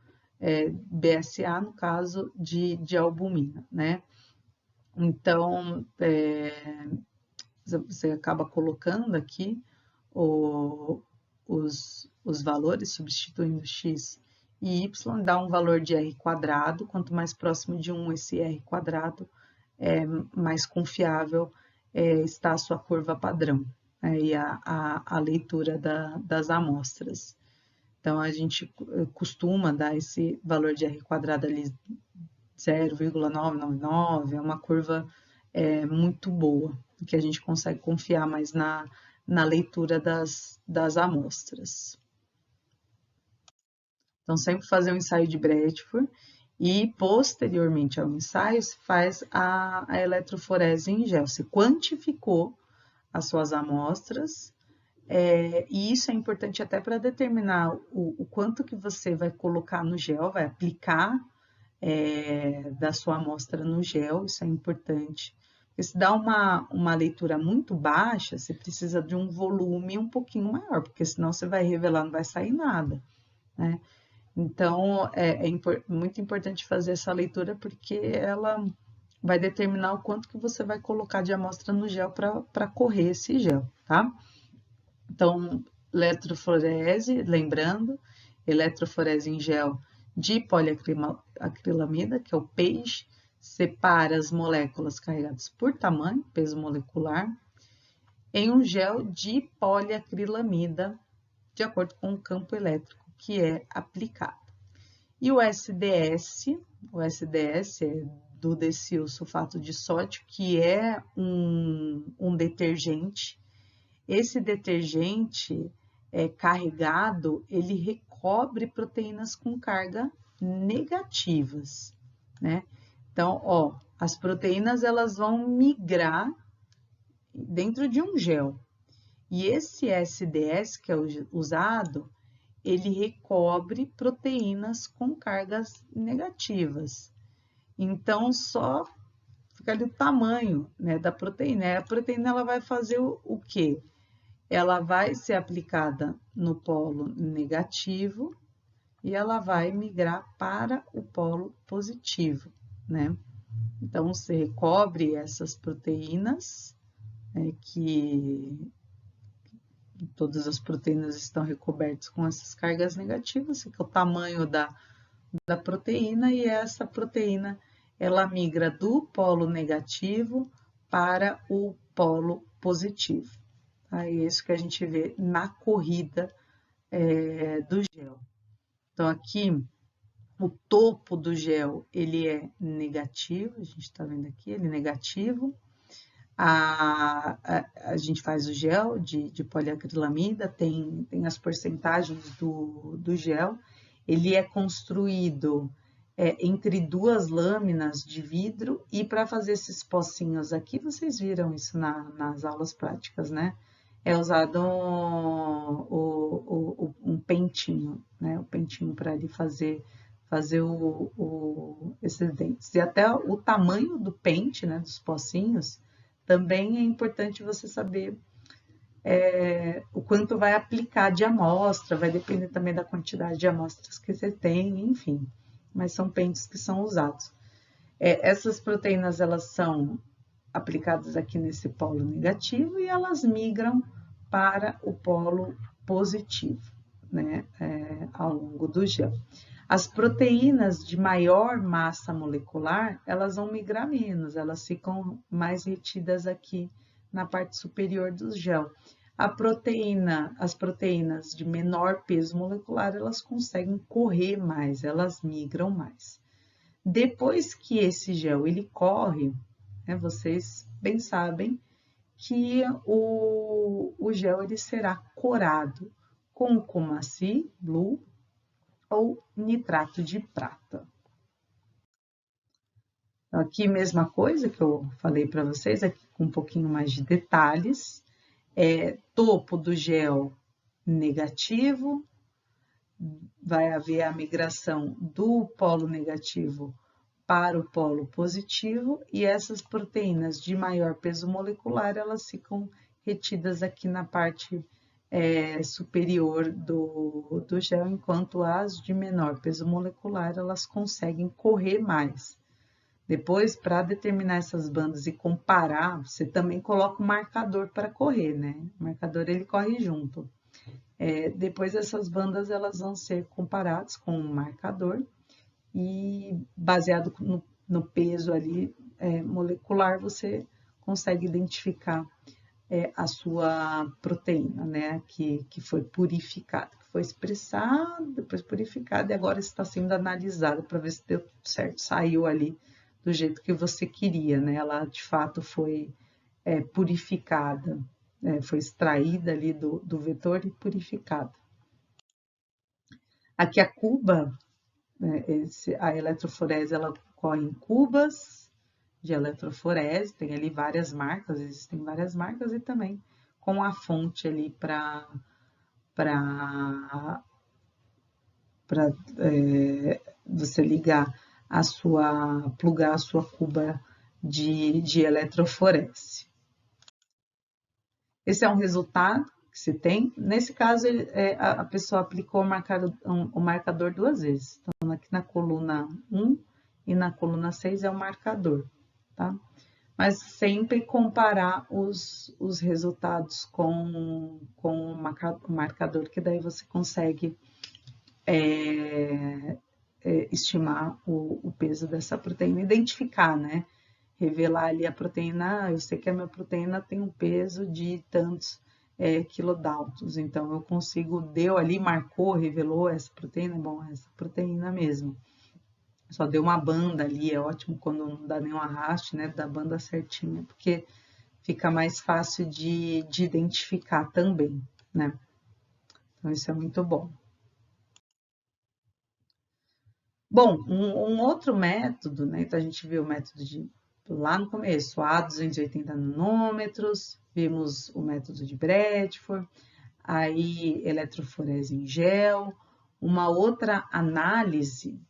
BSA, no caso de albumina, né? Então, você acaba colocando aqui os valores, substituindo x e y, dá um valor de r quadrado. Quanto mais próximo de 1 esse r quadrado, mais confiável está a sua curva padrão, né? E a leitura das amostras. Então, a gente costuma dar esse valor de r quadrado ali 0,999, é uma curva muito boa, que a gente consegue confiar mais na leitura das amostras. Então, sempre fazer um ensaio de Bradford e, posteriormente ao ensaio, se faz a eletroforese em gel. Você quantificou as suas amostras, e isso é importante até para determinar o quanto que você vai colocar no gel, vai aplicar da sua amostra no gel, isso é importante. Porque se dá uma leitura muito baixa, você precisa de um volume um pouquinho maior, porque senão você vai revelar, não vai sair nada, né? Então, muito importante fazer essa leitura, porque ela vai determinar o quanto que você vai colocar de amostra no gel para correr esse gel, tá? Então, eletroforese, lembrando, eletroforese em gel de poliacrilamida, que é o PAGE, separa as moléculas carregadas por tamanho, peso molecular, em um gel de poliacrilamida, de acordo com o campo elétrico que é aplicado. E o SDS é do desilsulfato de sódio, que é um detergente. Esse detergente carregado, ele recobre proteínas com carga negativas, né? Então, as proteínas elas vão migrar dentro de um gel. E esse SDS que é usado, ele recobre proteínas com cargas negativas. Então, só fica ali o tamanho, né, da proteína. A proteína ela vai fazer o quê? Ela vai ser aplicada no polo negativo e ela vai migrar para o polo positivo, né? Então, você recobre essas proteínas, que todas as proteínas estão recobertas com essas cargas negativas, que é o tamanho da proteína, e essa proteína ela migra do polo negativo para o polo positivo. Tá? É isso que a gente vê na corrida do gel. Então, aqui, o topo do gel, ele é negativo, a gente está vendo aqui, ele é negativo. A gente faz o gel de poliacrilamida, tem as porcentagens do gel. Ele é construído entre duas lâminas de vidro, e para fazer esses pocinhos aqui, vocês viram isso nas aulas práticas, né? É usado um pentinho, né? O pentinho para ali fazer esses dentes. E até o tamanho do pente, né? Dos pocinhos, também é importante você saber o quanto vai aplicar de amostra, vai depender também da quantidade de amostras que você tem, enfim. Mas são pentes que são usados. Essas proteínas, elas são aplicadas aqui nesse polo negativo e elas migram para o polo positivo, né, ao longo do gel. As proteínas de maior massa molecular, elas vão migrar menos, elas ficam mais retidas aqui na parte superior do gel. As proteínas de menor peso molecular, elas conseguem correr mais, elas migram mais. Depois que esse gel ele corre, né, vocês bem sabem que o gel ele será corado com Cumaci Blue ou nitrato de prata. Aqui, mesma coisa que eu falei para vocês, aqui com um pouquinho mais de detalhes. Topo do gel negativo, vai haver a migração do polo negativo para o polo positivo, e essas proteínas de maior peso molecular, elas ficam retidas aqui na parte superior do gel, enquanto as de menor peso molecular, elas conseguem correr mais. Depois, para determinar essas bandas e comparar, você também coloca o marcador para correr, né? O marcador, ele corre junto. Depois, essas bandas, elas vão ser comparadas com o marcador, e baseado no peso ali molecular, você consegue identificar a sua proteína, né? Que foi purificada, que foi expressada, depois purificada, e agora está sendo analisada para ver se deu certo, saiu ali do jeito que você queria, né? Ela de fato foi purificada, foi extraída ali do vetor e purificada. Aqui a cuba, a eletroforese, ela ocorre em cubas de eletroforese, tem ali várias marcas, existem várias marcas, e também com a fonte ali para você ligar plugar a sua cuba de eletroforese. Esse é um resultado que se tem. Nesse caso, a pessoa aplicou o marcador duas vezes. Então, aqui na coluna 1 e na coluna 6 é o marcador, tá? Mas sempre comparar os resultados com o marcador, que daí você consegue estimar o peso dessa proteína, identificar, né? Revelar ali a proteína, eu sei que a minha proteína tem um peso de tantos quilodaltons, então eu consigo, deu ali, marcou, revelou essa proteína, bom, essa proteína mesmo. Só deu uma banda ali, é ótimo quando não dá nenhum arraste, né? Da banda certinha, porque fica mais fácil de identificar também, né? Então, isso é muito bom. Bom, um outro método, né? Então, a gente viu o método lá no começo, a 280 nanômetros, vimos o método de Bradford, aí eletroforese em gel, uma outra análise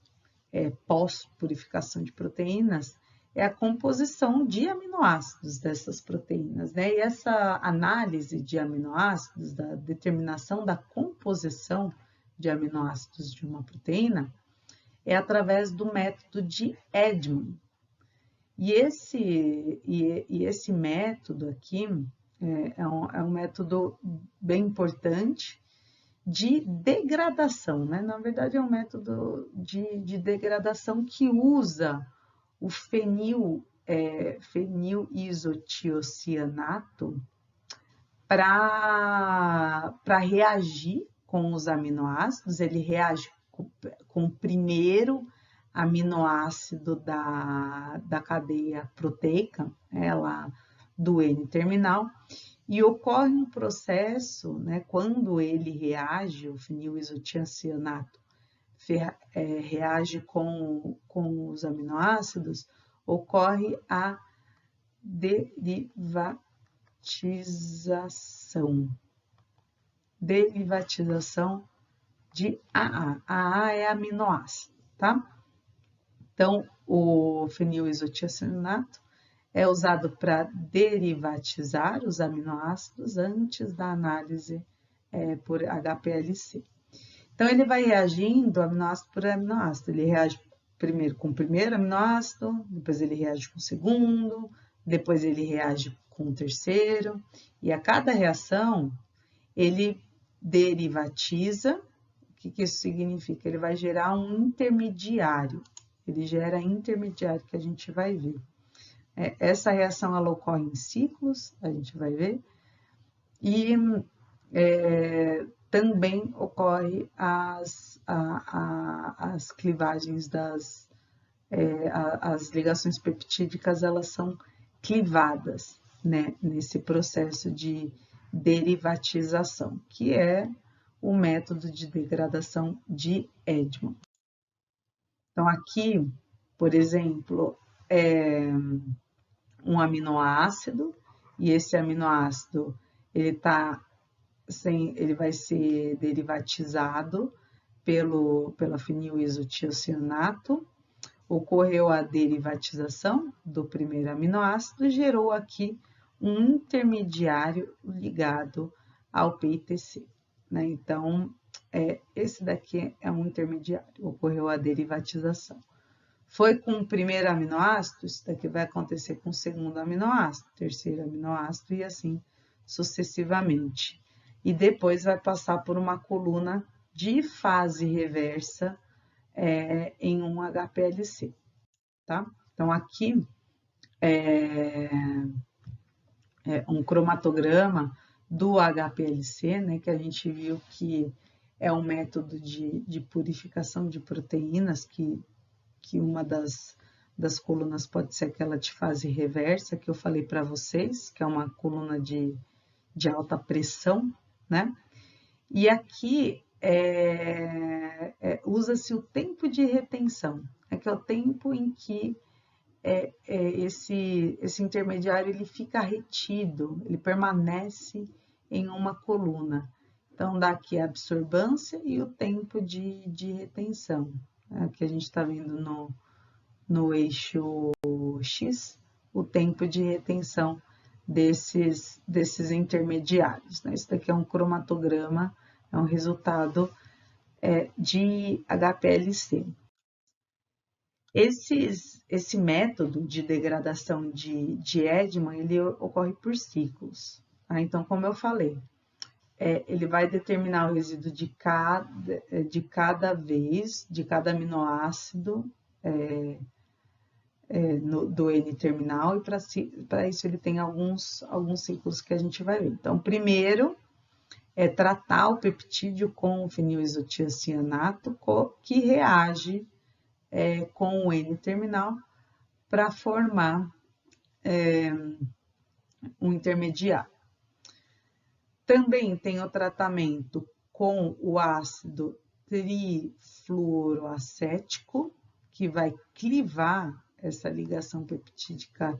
pós-purificação de proteínas é a composição de aminoácidos dessas proteínas, né? E essa análise de aminoácidos, da determinação da composição de aminoácidos de uma proteína, é através do método de Edman. E esse método aqui é um método bem importante de degradação, né? Na verdade, é um método de degradação que usa o fenilisotiocianato para reagir com os aminoácidos. Ele reage com o primeiro aminoácido da cadeia proteica, lá do N-terminal, e ocorre um processo, né, quando ele reage, o fenilisotiocianato reage com os aminoácidos, ocorre a derivatização de AA. AA é aminoácido, tá? Então, o fenilisotiocianato é usado para derivatizar os aminoácidos antes da análise por HPLC. Então, ele vai reagindo aminoácido por aminoácido. Ele reage primeiro com o primeiro aminoácido, depois ele reage com o segundo, depois ele reage com o terceiro. E a cada reação, ele derivatiza. O que isso significa? Ele vai gerar um intermediário. Ele gera intermediário, que a gente vai ver. Essa reação ela ocorre em ciclos, a gente vai ver. E também ocorre as clivagens as ligações peptídicas, elas são clivadas, né, nesse processo de derivatização, que é o método de degradação de Edman. Então, aqui, por exemplo, um aminoácido, e esse aminoácido ele vai ser derivatizado pela fenilisotiocianato, ocorreu a derivatização do primeiro aminoácido, gerou aqui um intermediário ligado ao PITC, né? Então, esse daqui é um intermediário, ocorreu a derivatização. Foi com o primeiro aminoácido, isso daqui vai acontecer com o segundo aminoácido, terceiro aminoácido e assim sucessivamente. E depois vai passar por uma coluna de fase reversa em um HPLC, tá? Então, aqui é um cromatograma do HPLC, né, que a gente viu que é um método de purificação de proteínas, que uma das colunas pode ser aquela de fase reversa, que eu falei para vocês, que é uma coluna de alta pressão, né? E aqui usa-se o tempo de retenção, que é o tempo em que esse intermediário ele fica retido, ele permanece em uma coluna. Então, dá aqui a absorbância e o tempo de retenção. Aqui a gente está vendo no eixo X, o tempo de retenção desses intermediários, né? Isso daqui é um cromatograma, é um resultado de HPLC. Esse método de degradação de Edman, ele ocorre por ciclos. Tá? Então, como eu falei, ele vai determinar o resíduo de cada vez, de cada aminoácido do N-terminal, e para isso ele tem alguns ciclos que a gente vai ver. Então, primeiro é tratar o peptídeo com o fenilisotiocianato, que reage com o N-terminal para formar um intermediário. Também tem o tratamento com o ácido trifluoroacético, que vai clivar essa ligação peptídica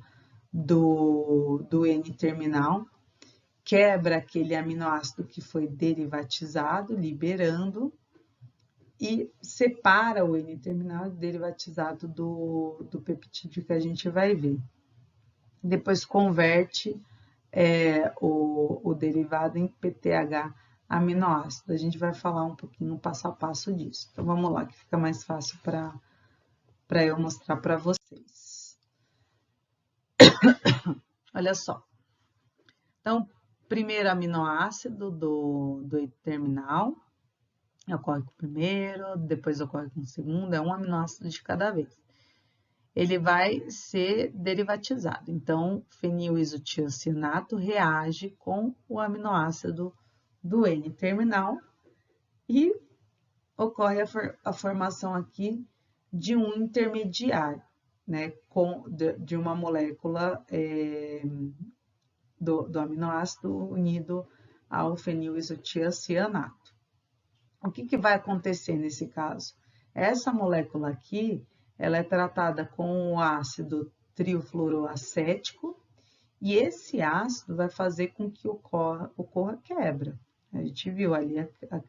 do N-terminal, quebra aquele aminoácido que foi derivatizado, liberando, e separa o N-terminal derivatizado do peptídeo que a gente vai ver. Depois converte o derivado em PTH aminoácido. A gente vai falar um pouquinho passo a passo disso. Então, vamos lá, que fica mais fácil para eu mostrar para vocês. Olha só. Então, primeiro aminoácido do N-terminal, ocorre com o primeiro, depois ocorre com o segundo, é um aminoácido de cada vez. Ele vai ser derivatizado. Então, fenilisotiocionato reage com o aminoácido do N-terminal e ocorre a formação aqui de um intermediário, né, de uma molécula do aminoácido unido ao fenilisotiocionato. O que vai acontecer nesse caso? Essa molécula aqui, ela é tratada com o ácido triofluoroacético e esse ácido vai fazer com que ocorra quebra. A gente viu ali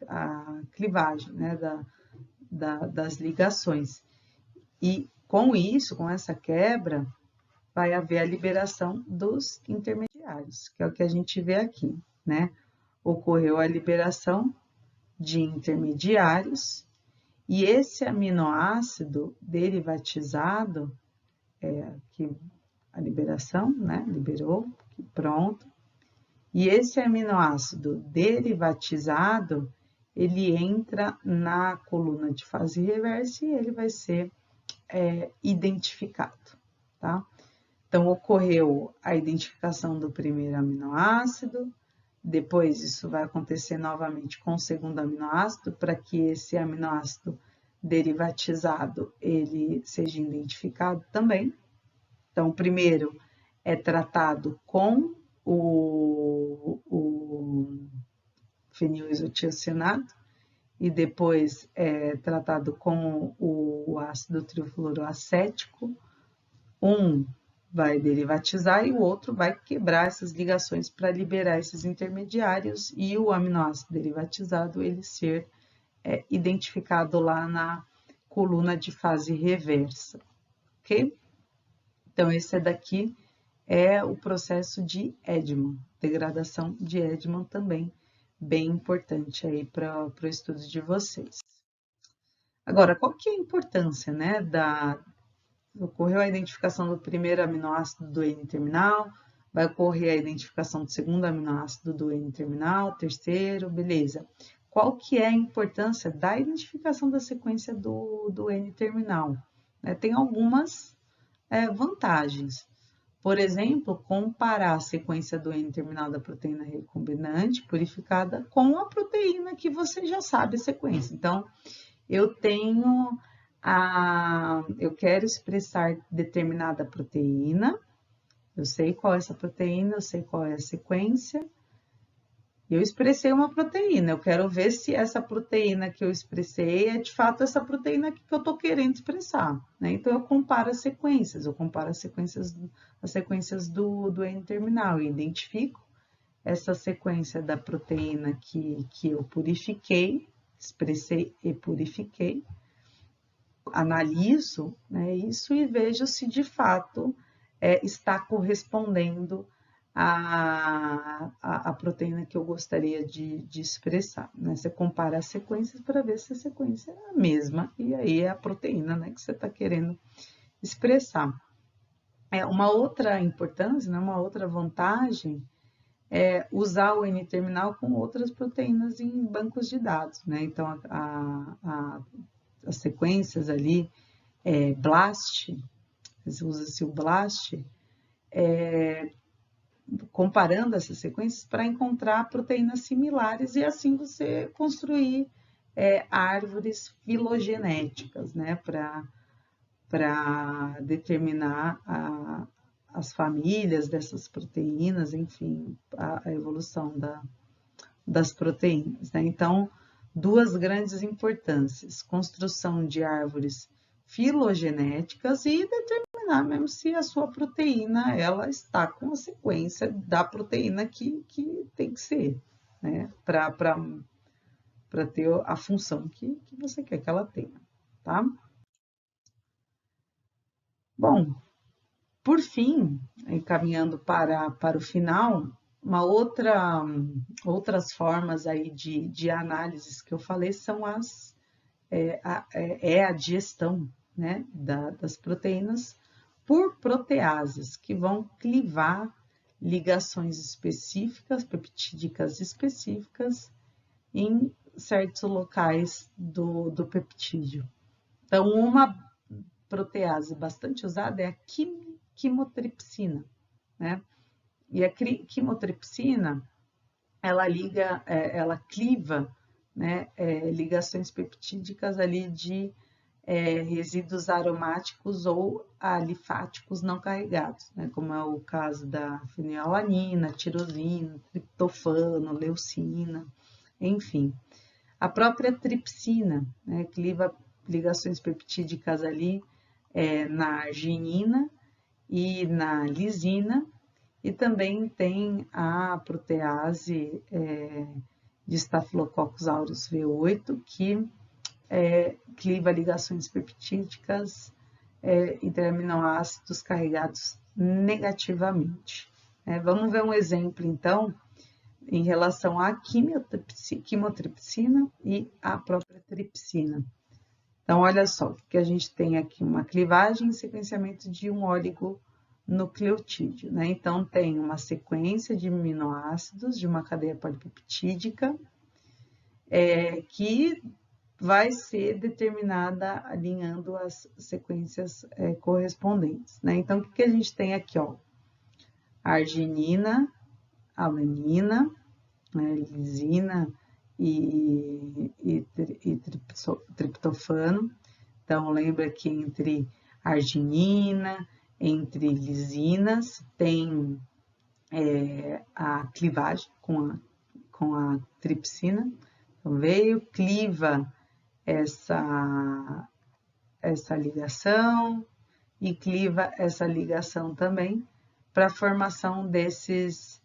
a clivagem, né, das ligações. E com isso, com essa quebra, vai haver a liberação dos intermediários, que é o que a gente vê aqui, né? Ocorreu a liberação de intermediários e esse aminoácido derivatizado, aqui a liberação, né? Liberou, pronto. E esse aminoácido derivatizado, ele entra na coluna de fase reversa e ele vai ser identificado, tá? Então, ocorreu a identificação do primeiro aminoácido, depois isso vai acontecer novamente com o segundo aminoácido, para que esse aminoácido derivatizado, ele seja identificado também. Então, o primeiro é tratado com o fenilisotiocionato e depois é tratado com o ácido triofluoroacético. Um vai derivatizar e o outro vai quebrar essas ligações para liberar esses intermediários e o aminoácido derivatizado ele ser identificado lá na coluna de fase reversa, ok? Então, esse daqui é o processo de Edman, degradação de Edman também, bem importante aí para o estudo de vocês. Agora, qual que é a importância, né, ocorreu a identificação do primeiro aminoácido do N-terminal, vai ocorrer a identificação do segundo aminoácido do N-terminal, terceiro, beleza. Qual que é a importância da identificação da sequência do N-terminal? Tem algumas vantagens. Por exemplo, comparar a sequência do N-terminal da proteína recombinante purificada com a proteína que você já sabe a sequência. Então, eu quero expressar determinada proteína, eu sei qual é essa proteína, eu sei qual é a sequência, eu expressei uma proteína, eu quero ver se essa proteína que eu expressei é de fato essa proteína que eu estou querendo expressar, né? Então, eu comparo as sequências, as sequências do N-terminal e identifico essa sequência da proteína que eu purifiquei, expressei e purifiquei, analiso, né, isso e vejo se de fato está correspondendo à proteína que eu gostaria de expressar. Né? Você compara as sequências para ver se a sequência é a mesma, e aí é a proteína, né, que você está querendo expressar. Uma outra importância, né, uma outra vantagem é usar o N-terminal com outras proteínas em bancos de dados. Né? Então, as sequências ali, BLAST, usa-se o BLAST, comparando essas sequências para encontrar proteínas similares e assim você construir árvores filogenéticas, né, para determinar as famílias dessas proteínas, enfim, a evolução das proteínas. Né? Então, duas grandes importâncias, construção de árvores filogenéticas e determinação determinar mesmo se a sua proteína, ela está com a sequência da proteína que tem que ser, né? Para ter a função que você quer que ela tenha, tá? Bom, por fim, encaminhando para o final, outras formas aí de análises que eu falei são a digestão, né, das proteínas por proteases, que vão clivar ligações específicas, peptídicas específicas, em certos locais do peptídeo. Então, uma protease bastante usada é a quimotripsina, né? E a quimotripsina, ela cliva, né, ligações peptídicas ali de resíduos aromáticos ou alifáticos não carregados, né, como é o caso da fenilalanina, tirosina, triptofano, leucina, enfim. A própria tripsina, né, cliva ligações peptídicas ali na arginina e na lisina, e também tem a protease de Staphylococcus aureus V8, que cliva ligações peptídicas entre aminoácidos carregados negativamente. Vamos ver um exemplo, então, em relação à quimotripsina e à própria tripsina. Então, olha só, que a gente tem aqui uma clivagem e sequenciamento de um oligonucleotídeo, né? Então, tem uma sequência de aminoácidos de uma cadeia polipeptídica que vai ser determinada alinhando as sequências correspondentes, né? Então, o que a gente tem aqui, ó? Arginina, alanina, né, lisina e triptofano. Então, lembra que entre arginina, entre lisinas, tem a clivagem com a tripsina. Então, cliva essa ligação e cliva essa ligação também para a formação desses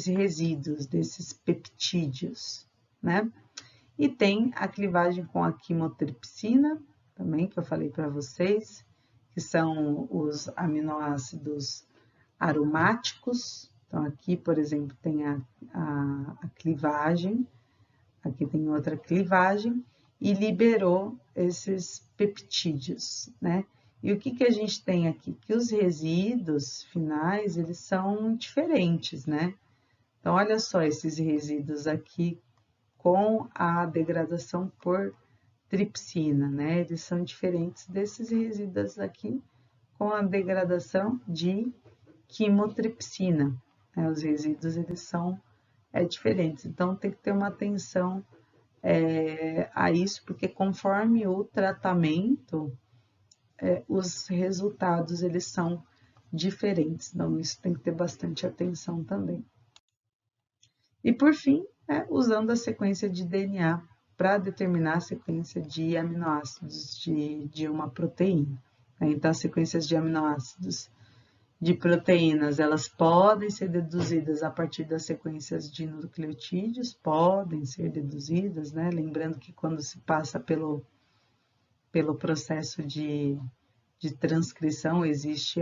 resíduos, desses peptídeos, né? E tem a clivagem com a quimotripsina, também, que eu falei para vocês, que são os aminoácidos aromáticos. Então, aqui, por exemplo, tem a clivagem, aqui tem outra clivagem, e liberou esses peptídeos, né? E o que a gente tem aqui? Que os resíduos finais, eles são diferentes, né? Então, olha só esses resíduos aqui com a degradação por tripsina, né? Eles são diferentes desses resíduos aqui com a degradação de quimotripsina, né? Os resíduos, eles são diferentes. Então, tem que ter uma atenção a isso, porque conforme o tratamento, os resultados, eles são diferentes. Então, isso tem que ter bastante atenção também. E, por fim, usando a sequência de DNA para determinar a sequência de aminoácidos de uma proteína. Então, as sequências de aminoácidos de proteínas, elas podem ser deduzidas a partir das sequências de nucleotídeos, podem ser deduzidas, né? Lembrando que quando se passa pelo processo de transcrição, existe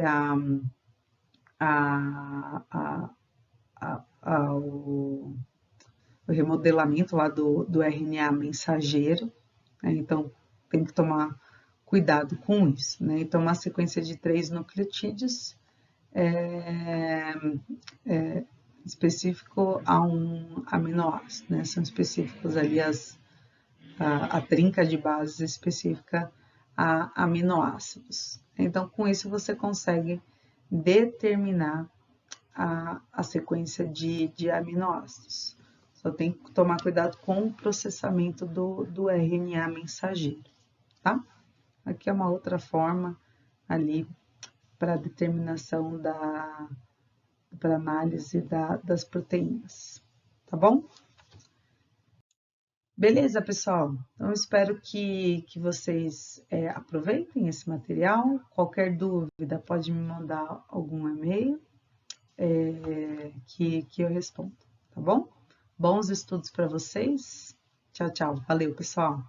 o remodelamento lá do RNA mensageiro, né? Então tem que tomar cuidado com isso, né? Então, uma sequência de 3 nucleotídeos específico a um aminoácido, né? São específicos ali a trinca de bases específica a aminoácidos. Então, com isso você consegue determinar a sequência de aminoácidos. Só tem que tomar cuidado com o processamento do RNA mensageiro, tá? Aqui é uma outra forma ali para determinação para análise das proteínas, tá bom? Beleza, pessoal? Então, espero que vocês aproveitem esse material. Qualquer dúvida, pode me mandar algum e-mail que eu respondo, tá bom? Bons estudos para vocês. Tchau, tchau. Valeu, pessoal!